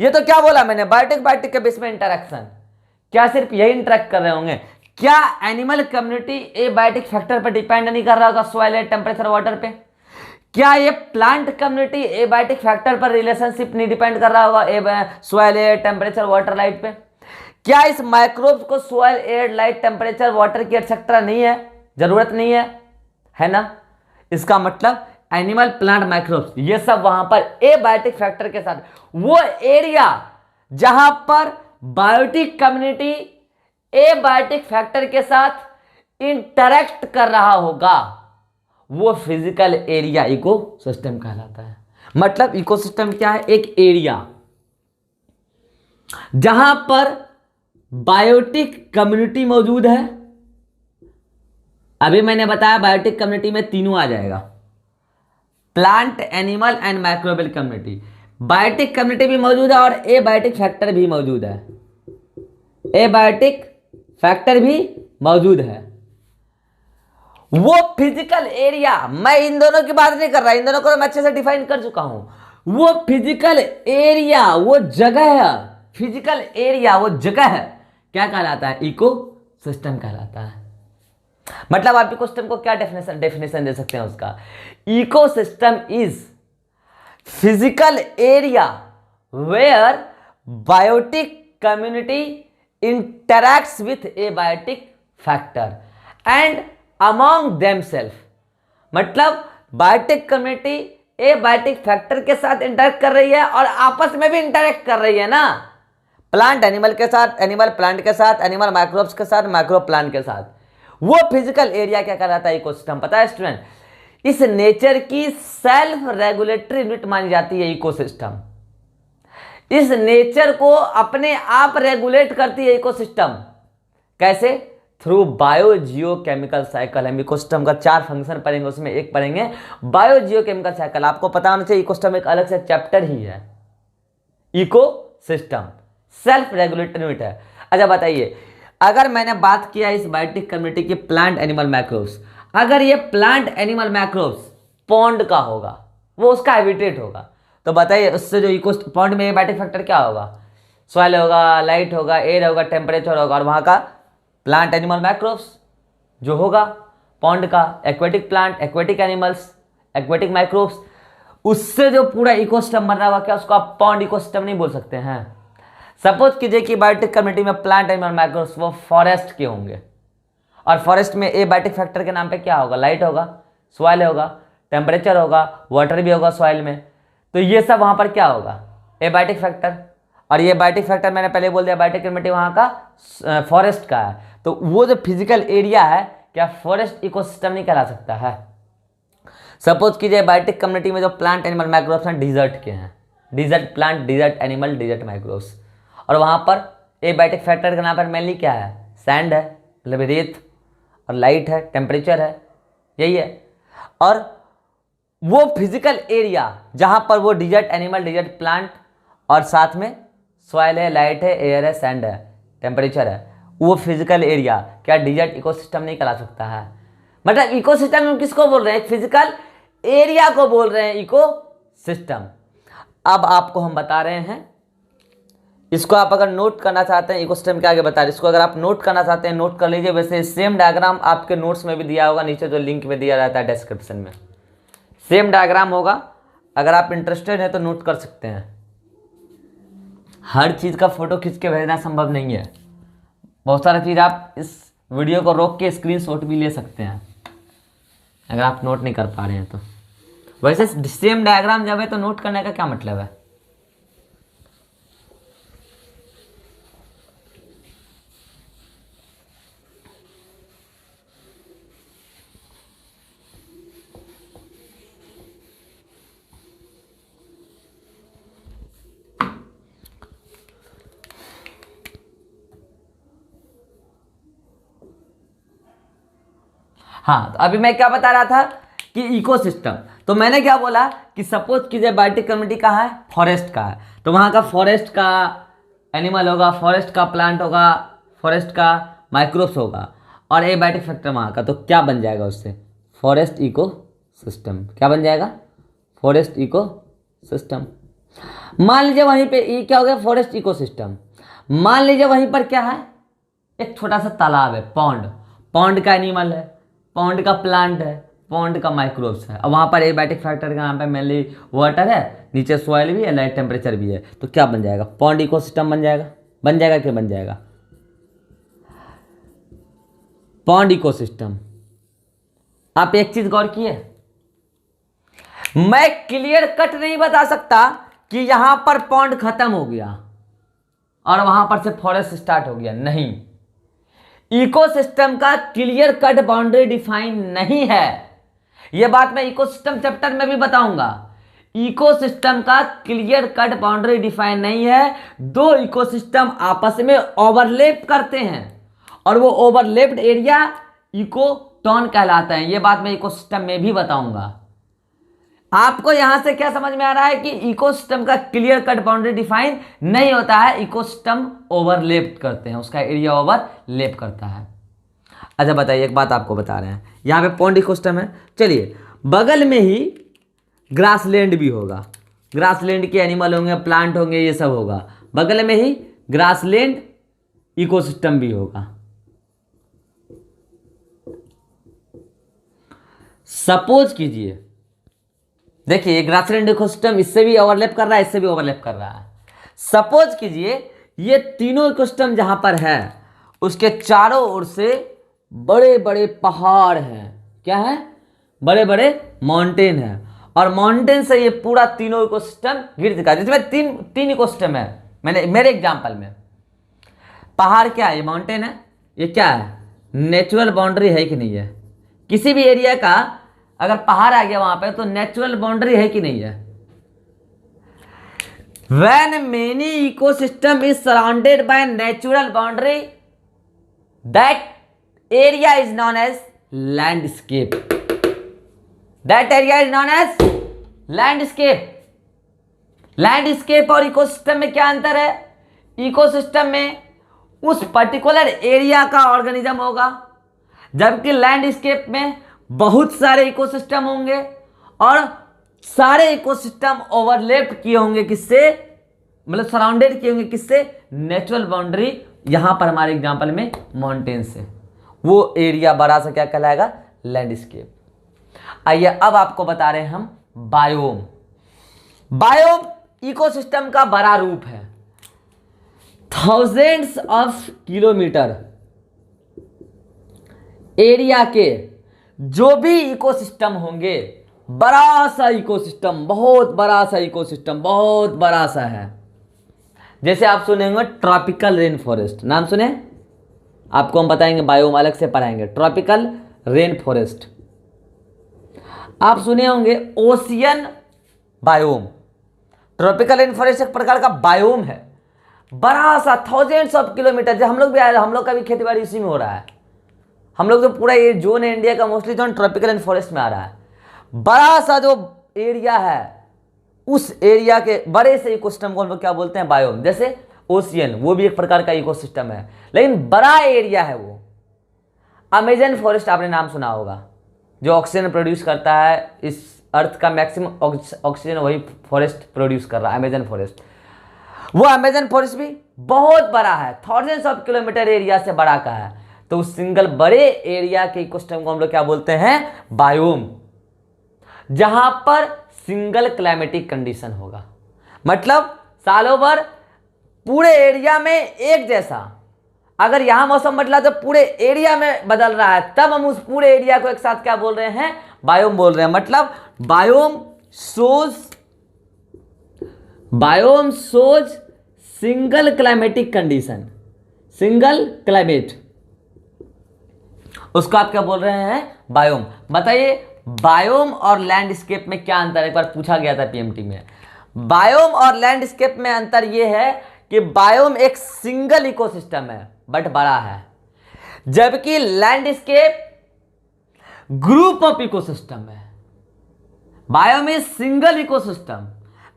ये तो क्या बोला मैंने? बायोटिक बायोटिक के बीच में इंटरेक्शन। क्या सिर्फ यही इंटरेक्ट कर रहे होंगे? क्या animal community a biotic factor पर डिपेंड नहीं कर रहा होगा? सॉइल, एयर, टेम्परेचर, वाटर पे। क्या ये plant community a biotic factor पर रिलेशनशिप नहीं डिपेंड कर रहा होगा? Soil, air, temperature, water, light पे। क्या इस माइक्रोब्स को soil, air, light, temperature, water की एक्सेट्रा नहीं है? जरूरत नहीं है ना? इसका मतलब एनिमल, प्लांट, माइक्रोब्स ये सब वहां पर ए बायोटिक फैक्टर के साथ, वो एरिया जहां पर biotic community a biotic factor के साथ इंटरेक्ट कर रहा होगा, वो फिजिकल एरिया इकोसिस्टम कहलाता है। मतलब इकोसिस्टम क्या है? एक एरिया जहां पर बायोटिक कम्युनिटी मौजूद है। अभी मैंने बताया बायोटिक कम्युनिटी में तीनों आ जाएगा, plant, animal and microbial community. Biotic community भी मौजूद है और ए बायोटिक फैक्टर भी मौजूद है। ए बायोटिक फैक्टर भी मौजूद है। वो फिजिकल एरिया, मैं इन दोनों की बात नहीं कर रहा, इन दोनों को मैं अच्छे से डिफाइन कर चुका हूं। वो फिजिकल एरिया, वो जगह है, फिजिकल एरिया वो जगह है, क्या कहलाता है? इकोसिस्टम कहलाता है। मतलब आप इकोसिस्टम को क्या डेफिनेशन दे सकते हैं उसका? Ecosystem is physical area where biotic community interacts with A biotic factor and among themself. मतलब biotic community a biotic factor के साथ इंटरेक्ट कर रही है और आपस में भी इंटरेक्ट कर रही है ना, प्लांट एनिमल के साथ, एनिमल प्लांट के साथ, एनिमल माइक्रोब्स के साथ, माइक्रोब प्लांट के साथ। वो फिजिकल एरिया क्या कहलाता है? इकोसिस्टम। पता है स्टूडेंट, इस नेचर की सेल्फ रेगुलेटरी यूनिट मानी जाती है इकोसिस्टम। इस नेचर को अपने आप रेगुलेट करती है इकोसिस्टम। कैसे? थ्रू बायो जियो केमिकल साइकिल। हम इकोसिस्टम का 4 फंक्शन पढ़ेंगे, उसमें एक पढ़ेंगे बायो जियो केमिकल साइकिल। आपको पता होना चाहिए इकोसिस्टम एक अलग से चैप्टर ही है। इकोसिस्टम सेल्फ रेगुलेटरी यूनिट है। अच्छा बताइए, अगर मैंने बात किया इस बायोटिक कम्युनिटी की प्लांट, एनिमल, माइक्रोब्स, अगर ये प्लांट एनिमल मैक्रोब्स पॉन्ड का होगा, वो उसका हैबिटेट होगा, तो बताइए उससे जो इको पॉन्ड में एबायोटिक फैक्टर क्या होगा? सॉइल होगा, लाइट होगा, एयर होगा, टेम्परेचर होगा, और वहाँ का प्लांट एनिमल मैक्रोब्स जो होगा पॉन्ड का, aquatic plant, aquatic animals, aquatic microbes, उससे जो पूरा इकोसिस्टम बन रहा होगा, क्या उसको आप पॉन्ड इकोसिस्टम नहीं बोल सकते हैं? सपोज कीजिए कि बायोटिक कम्युनिटी में प्लांट एनिमल माइक्रोब्स वो फॉरेस्ट के होंगे, और फॉरेस्ट में एबायोटिक फैक्टर के नाम पे क्या होगा? लाइट होगा, सॉइल होगा, टेम्परेचर होगा, वाटर भी होगा सॉइल में, तो ये सब वहाँ पर क्या होगा? Abiotic factor. और ये बायोटिक फैक्टर मैंने पहले बोल दिया, बायोटिक कम्युनिटी वहाँ का फॉरेस्ट का है, तो वो जो फिजिकल एरिया है क्या फॉरेस्ट इकोसिस्टम नहीं कहला सकता है? सपोज कीजिए बायोटिक कम्युनिटी में जो प्लांट एनिमल माइक्रोब्स हैं डिजर्ट के हैं, desert plant, desert animal, desert microbes, और वहाँ पर एबायोटिक फैक्टर के नाम पर मेनली क्या है? सैंड है, मतलब रेत, और लाइट है, टेम्परेचर है, यही है। और वो फिजिकल एरिया जहाँ पर वो डिजर्ट एनिमल, डिजर्ट प्लांट, और साथ में सॉइल है, लाइट है, एयर है, सैंड है, टेम्परेचर है, वो फिजिकल एरिया क्या डिजर्ट इकोसिस्टम नहीं कहला सकता है? मतलब इकोसिस्टम हम किसको बोल रहे हैं? फिजिकल एरिया को बोल रहे हैं इकोसिस्टम। अब आपको हम बता रहे हैं, इसको आप अगर नोट करना चाहते हैं, इकोसिस्टम के आगे बता रहे, इसको अगर आप नोट करना चाहते हैं नोट कर लीजिए। वैसे सेम डायग्राम आपके नोट्स में भी दिया होगा, नीचे जो लिंक में दिया रहता है डिस्क्रिप्शन में सेम डायग्राम होगा, अगर आप इंटरेस्टेड हैं तो नोट कर सकते हैं। हर चीज़ का फोटो खींच के भेजना संभव नहीं है, बहुत सारा चीज़ आप इस वीडियो को रोक के स्क्रीनशॉट भी ले सकते हैं अगर आप नोट नहीं कर पा रहे हैं तो। वैसे सेम डायग्राम जब है तो नोट करने का क्या मतलब है? हाँ, तो अभी मैं क्या बता रहा था कि इकोसिस्टम, तो मैंने क्या बोला कि सपोज कीजिए बायोटिक कम्युनिटी कहाँ है? फॉरेस्ट का है, तो वहाँ का फॉरेस्ट का एनिमल होगा, फॉरेस्ट का प्लांट होगा, फॉरेस्ट का माइक्रोब्स होगा, और एबायोटिक फैक्टर वहाँ का, तो क्या बन जाएगा उससे? Forest eco system. क्या बन जाएगा? Forest eco system. मान लीजिए वहीं पे ये क्या हो गया? Forest eco system. मान लीजिए वहीं पर क्या है? एक छोटा सा तालाब है, पॉन्ड, पॉन्ड का एनिमल है, पॉन्ड का प्लांट है, पॉन्ड का माइक्रोब्स है, और वहाँ पर एबायोटिक फैक्टर का नाम पे मेनली वाटर है, नीचे सॉइल भी है, लाइट टेम्परेचर भी है, तो क्या बन जाएगा? पॉन्ड इकोसिस्टम बन जाएगा। बन जाएगा क्या? बन जाएगा पॉन्ड इकोसिस्टम। आप एक चीज गौर किए, मैं क्लियर कट नहीं बता सकता कि यहां पर पॉन्ड खत्म हो गया और वहां पर से फॉरेस्ट स्टार्ट हो गया, नहीं। इकोसिस्टम का क्लियर कट बाउंड्री डिफाइन नहीं है, यह बात मैं इकोसिस्टम चैप्टर में भी बताऊंगा। इकोसिस्टम का क्लियर कट बाउंड्री डिफाइन नहीं है, दो इकोसिस्टम आपस में ओवरलैप करते हैं और वो ओवरलैप्ड एरिया इकोटोन कहलाता है, यह बात मैं इकोसिस्टम में भी बताऊंगा। आपको यहां से क्या समझ में आ रहा है कि इकोसिस्टम का क्लियर कट बाउंड्री डिफाइन नहीं होता है, इकोसिस्टम ओवरलैप करते हैं, उसका एरिया ओवरलैप करता है। अच्छा बताइए, एक बात आपको बता रहे हैं, यहां पे पॉन्ड इकोसिस्टम है, चलिए बगल में ही ग्रासलैंड भी होगा, ग्रासलैंड के एनिमल होंगे, प्लांट होंगे, ये सब होगा, बगल में ही ग्रासलैंड इकोसिस्टम भी होगा। सपोज कीजिए, देखिए ग्रासलैंड इकोसिस्टम इससे भी ओवरलैप कर रहा है, इससे भी ओवरलैप कर रहा है। सपोज कीजिए ये तीनों इकोसिस्टम जहां पर है उसके चारों ओर से बड़े बड़े पहाड़ हैं, क्या है? बड़े बड़े माउंटेन हैं, और माउंटेन से ये पूरा तीनों इकोसिस्टम गिर चुका है, जिसमें तीन इकोसिस्टम है। मैंने मेरे एग्जांपल में पहाड़ क्या है? ये माउंटेन है, ये क्या है? नेचुरल बाउंड्री है कि नहीं है? किसी भी एरिया का अगर पहाड़ आ गया वहां पे तो नेचुरल बाउंड्री है कि नहीं है? When many ecosystem is surrounded by natural boundary, that area is known as landscape. That area is known as landscape. Landscape और इकोसिस्टम में क्या अंतर है? इकोसिस्टम में उस पर्टिकुलर एरिया का ऑर्गेनिज्म होगा, जबकि लैंडस्केप में बहुत सारे इकोसिस्टम होंगे और सारे इकोसिस्टम ओवरलैप किए होंगे किससे, मतलब सराउंडेड किए होंगे किससे, नेचुरल बाउंड्री, यहां पर हमारे एग्जांपल में माउंटेन से। वो एरिया बड़ा सा क्या कहलाएगा, लैंडस्केप। आइए अब आपको बता रहे हैं हम बायोम। बायोम इकोसिस्टम का बड़ा रूप है। थाउजेंड्स ऑफ किलोमीटर एरिया के जो भी इकोसिस्टम होंगे, बड़ा सा इकोसिस्टम, बहुत बड़ा सा इकोसिस्टम, बहुत बड़ा सा है। जैसे आप सुने होंगे ट्रॉपिकल रेन फॉरेस्ट, नाम सुने, आपको हम बताएंगे, बायोम अलग से पढ़ाएंगे। ट्रॉपिकल रेन फॉरेस्ट आप सुने होंगे, ocean biome. Tropical rain forest एक प्रकार का बायोम है, बड़ा सा, थाउजेंड्स ऑफ किलोमीटर। जब हम लोग भी आए, हम लोग का भी खेती बाड़ी इसी में हो रहा है। हम लोग तो पूरा ये जोन है इंडिया का, mostly zone tropical rain forest में आ रहा है। बड़ा सा जो एरिया है, उस एरिया के बड़े से इकोसिस्टम को हम लोग क्या बोलते हैं, बायोम। जैसे ओशियन, वो भी एक प्रकार का इकोसिस्टम है, लेकिन बड़ा एरिया है वो। अमेजन फॉरेस्ट आपने नाम सुना होगा, जो ऑक्सीजन प्रोड्यूस करता है, इस अर्थ का मैक्सिमम ऑक्सीजन वही फॉरेस्ट प्रोड्यूस कर रहा है, अमेजन फॉरेस्ट। वो अमेजन फॉरेस्ट भी बहुत बड़ा है, थाउजेंड्स ऑफ किलोमीटर एरिया से बड़ा का है। तो उस सिंगल बड़े एरिया के इकोसिस्टम को हम लोग क्या बोलते हैं, बायोम, जहां पर सिंगल क्लाइमेटिक कंडीशन होगा। मतलब सालों भर पूरे एरिया में एक जैसा, अगर यहां मौसम बदला तो पूरे एरिया में बदल रहा है, तब हम उस पूरे एरिया को एक साथ क्या बोल रहे हैं, बायोम बोल रहे हैं। मतलब biome shows single climatic condition, single climate, उसको आप क्या बोल रहे हैं, बायोम। बताइए बायोम और लैंडस्केप में क्या अंतर है, एक बार पूछा गया था पीएमटी में। बायोम और लैंडस्केप में अंतर यह है कि बायोम एक सिंगल इकोसिस्टम है बट बड़ा है, जबकि लैंडस्केप ग्रुप ऑफ इकोसिस्टम है। Biome is single ecosystem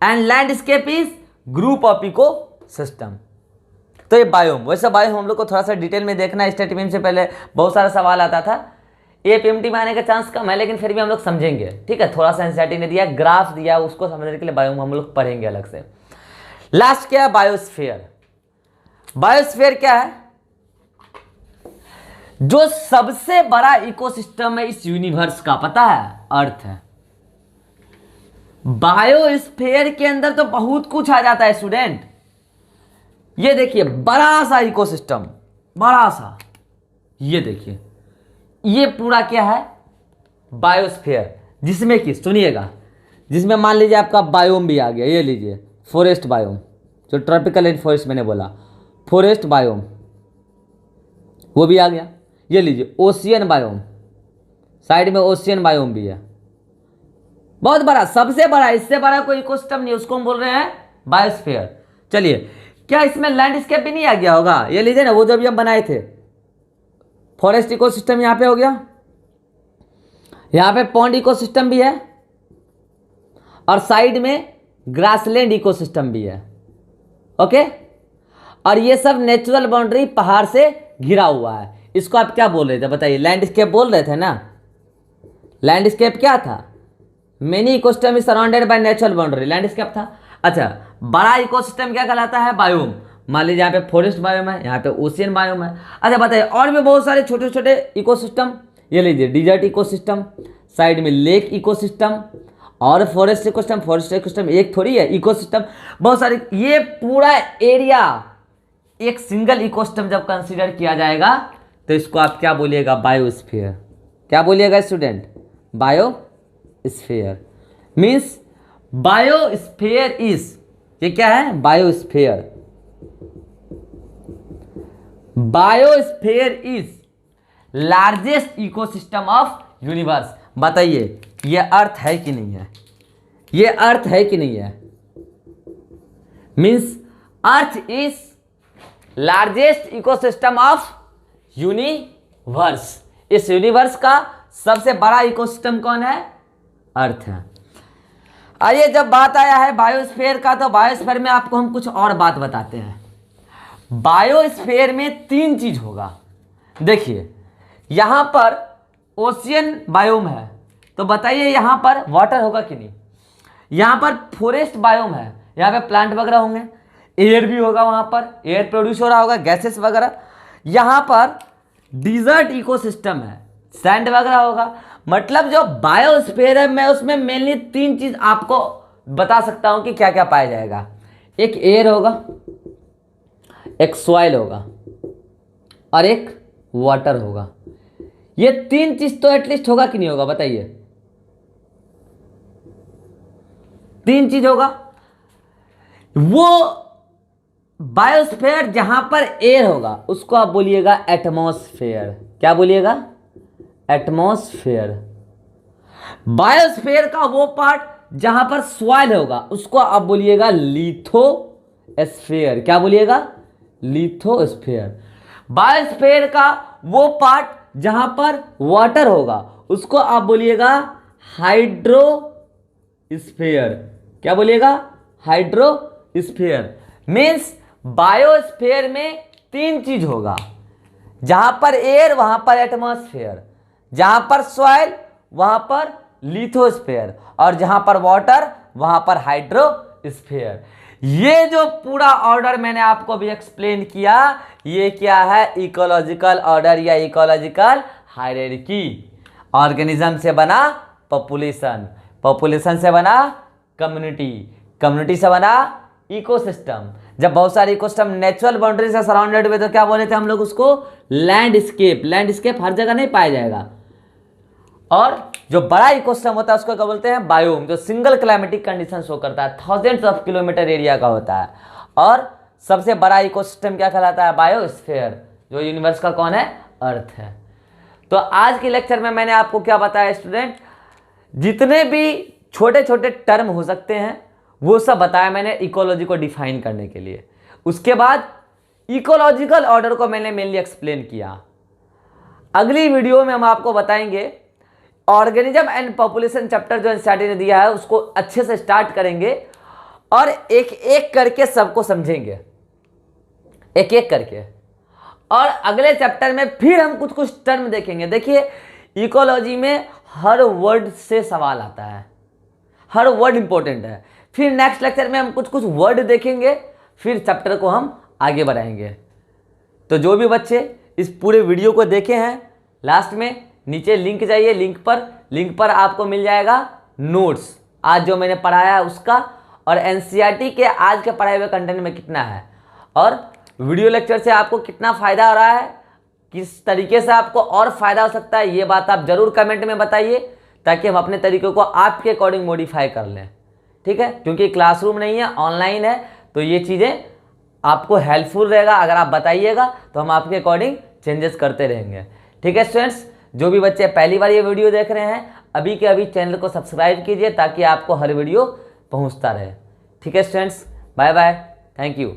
and landscape is group of ecosystem. तो ये बायोम, वैसे बायोम हम लोग को थोड़ा सा डिटेल में देखना है। स्टेट टीम से पहले बहुत सारा सवाल आता था, ये पीएमटी में आने का चांस कम है, लेकिन फिर भी हम लोग समझेंगे, ठीक है। थोड़ा सा एनसीईआरटी ने दिया, ग्राफ दिया, उसको समझने के लिए बायोम हम लोग पढ़ेंगे अलग से। लास्ट क्या है, बायोस्फीयर। बायोस्फीयर क्या है, जो सबसे बड़ा इकोसिस्टम है इस यूनिवर्स का, पता है, अर्थ है। बायोस्फीयर के अंदर तो बहुत कुछ आ जाता है स्टूडेंट। ये देखिए बड़ा सा इकोसिस्टम, बड़ा सा, ये देखिए, ये पूरा क्या है, बायोस्फीयर, जिसमें कि सुनिएगा, जिसमें मान लीजिए आपका बायोम भी आ गया। ये लीजिए फॉरेस्ट बायोम, जो ट्रॉपिकल रेन फॉरेस्ट मैंने बोला, फॉरेस्ट बायोम वो भी आ गया। ये लीजिए ओशियन बायोम, साइड में ओशियन बायोम भी है, बहुत बड़ा, सबसे बड़ा, इससे बड़ा कोई इकोसिस्टम नहीं, उसको हम बोल रहे हैं बायोस्फीयर। चलिए, क्या इसमें लैंडस्केप भी नहीं आ गया होगा, ये लीजिए ना, वो जब हम बनाए थे, फॉरेस्ट इकोसिस्टम यहां पे हो गया, यहां पे पॉन्ड इकोसिस्टम भी है और साइड में ग्रासलैंड इकोसिस्टम भी है, ओके। और ये सब नेचुरल बाउंड्री पहाड़ से घिरा हुआ है। इसको आप क्या बोल रहे थे, बताइए, लैंडस्केप बोल रहे थे ना। लैंडस्केप क्या था, many ecosystem is surrounded by natural boundary, landscape था। अच्छा, बड़ा इकोसिस्टम क्या कहलाता है, बायोम। मान लीजिए यहाँ पे फॉरेस्ट बायोम है, यहाँ पे ओशियन बायोम है। अच्छा बताइए, और भी बहुत सारे छोटे छोटे इकोसिस्टम, ये लीजिए डिजर्ट इकोसिस्टम, साइड में लेक इकोसिस्टम और फॉरेस्ट इकोसिस्टम। फॉरेस्ट इकोसिस्टम एक थोड़ी है, इकोसिस्टम बहुत सारे। ये पूरा एरिया एक सिंगल इकोसिस्टम जब कंसीडर किया जाएगा तो इसको आप क्या बोलिएगा, बायोस्फीयर। क्या बोलिएगा student, biosphere. Means biosphere is, ये क्या है, biosphere. Biosphere is largest ecosystem of universe. बताइए ये अर्थ है कि नहीं है, ये अर्थ है कि नहीं है। Means earth is largest ecosystem of universe. इस यूनिवर्स का सबसे बड़ा इकोसिस्टम कौन है, अर्थ है। आइए, जब बात आया है बायोस्फीयर का, तो बायोस्फीयर में आपको हम कुछ और बात बताते हैं। बायोस्फीयर में तीन चीज होगा। देखिए, यहां पर ओशियन बायोम है, तो बताइए यहाँ पर वाटर होगा कि नहीं। यहाँ पर फॉरेस्ट बायोम है, यहाँ पे प्लांट वगैरह होंगे, एयर भी होगा, वहाँ पर एयर प्रोड्यूस हो रहा होगा, गैसेस वगैरह। यहाँ पर डिजर्ट इकोसिस्टम है, सैंड वगैरह होगा। मतलब जो बायोस्फीयर है, मैं उसमें मेनली 3 चीज आपको बता सकता हूं कि क्या क्या पाया जाएगा। एक एयर होगा, एक सॉइल होगा और एक वाटर होगा। ये 3 चीज तो एटलीस्ट होगा कि नहीं होगा, बताइए। 3 चीज होगा। वो बायोस्फीयर जहां पर एयर होगा उसको आप बोलिएगा एटमॉस्फेयर। क्या बोलिएगा? एटमॉस्फेयर। बायोस्फीयर का वो पार्ट जहां पर सॉइल होगा उसको आप बोलिएगा लिथोस्फीयर। क्या बोलिएगा? लिथोस्फीयर। बायोस्फीयर का वो पार्ट जहां पर वाटर होगा उसको आप बोलिएगा हाइड्रोस्फीयर। क्या बोलिएगा? हाइड्रोस्फीयर। मीन्स बायोस्फीयर में 3 चीज होगा, जहां पर एयर वहां पर एटमॉस्फेयर, जहां पर सॉइल वहां पर लिथोस्फीयर, और जहां पर वाटर वहां पर हाइड्रोस्फीयर। ये जो पूरा ऑर्डर मैंने आपको भी एक्सप्लेन किया, ये क्या है? इकोलॉजिकल ऑर्डर या इकोलॉजिकल हायरार्की। ऑर्गेनिज्म से बना पॉपुलेशन, पॉपुलेशन से बना कम्युनिटी, कम्युनिटी से बना इकोसिस्टम। जब बहुत सारे इकोसिस्टम नेचुरल बाउंड्री से सराउंडेड हुए तो क्या बोले थे हम लोग उसको? लैंडस्केप। लैंडस्केप हर जगह नहीं पाया जाएगा। और जो बड़ा इकोसिस्टम होता है उसको क्या बोलते हैं? बायोम, जो सिंगल क्लाइमेटिक कंडीशन शो करता है, थाउजेंड्स ऑफ किलोमीटर एरिया का होता है। और सबसे बड़ा इकोसिस्टम क्या कहलाता है? बायोस्फीयर, जो यूनिवर्स का कौन है? अर्थ है। तो आज के लेक्चर में मैंने आपको क्या बताया स्टूडेंट? जितने भी छोटे छोटे टर्म हो सकते हैं वो सब बताया मैंने इकोलॉजी को डिफाइन करने के लिए। उसके बाद इकोलॉजिकल ऑर्डर को मैंने मेनली एक्सप्लेन किया। अगली वीडियो में हम आपको बताएंगे ऑर्गेनिज्म एंड पॉपुलेशन चैप्टर जो एनसीईआरटी ने दिया है उसको अच्छे से स्टार्ट करेंगे और एक एक करके सबको समझेंगे, एक एक करके। और अगले चैप्टर में फिर हम कुछ कुछ टर्म देखेंगे। देखिए इकोलॉजी में हर वर्ड से सवाल आता है, हर वर्ड इंपॉर्टेंट है। फिर नेक्स्ट लेक्चर में हम कुछ कुछ वर्ड देखेंगे, फिर चैप्टर को हम आगे बढ़ाएंगे। तो जो भी बच्चे इस पूरे वीडियो को देखे हैं, लास्ट में नीचे लिंक जाइए, लिंक पर आपको मिल जाएगा नोट्स आज जो मैंने पढ़ाया है उसका, और एनसीईआरटी के आज के पढ़ाए हुए कंटेंट में कितना है, और वीडियो लेक्चर से आपको कितना फ़ायदा हो रहा है, किस तरीके से आपको और फ़ायदा हो सकता है, ये बात आप ज़रूर कमेंट में बताइए ताकि हम अपने तरीक़ों को आपके अकॉर्डिंग मॉडिफाई कर लें। ठीक है, क्योंकि क्लासरूम नहीं है, ऑनलाइन है, तो ये चीज़ें आपको हेल्पफुल रहेगा। अगर आप बताइएगा तो हम आपके अकॉर्डिंग चेंजेस करते रहेंगे। ठीक है स्टूडेंट्स, जो भी बच्चे पहली बार ये वीडियो देख रहे हैं अभी के अभी चैनल को सब्सक्राइब कीजिए ताकि आपको हर वीडियो पहुंचता रहे। ठीक है students, bye bye, thank you.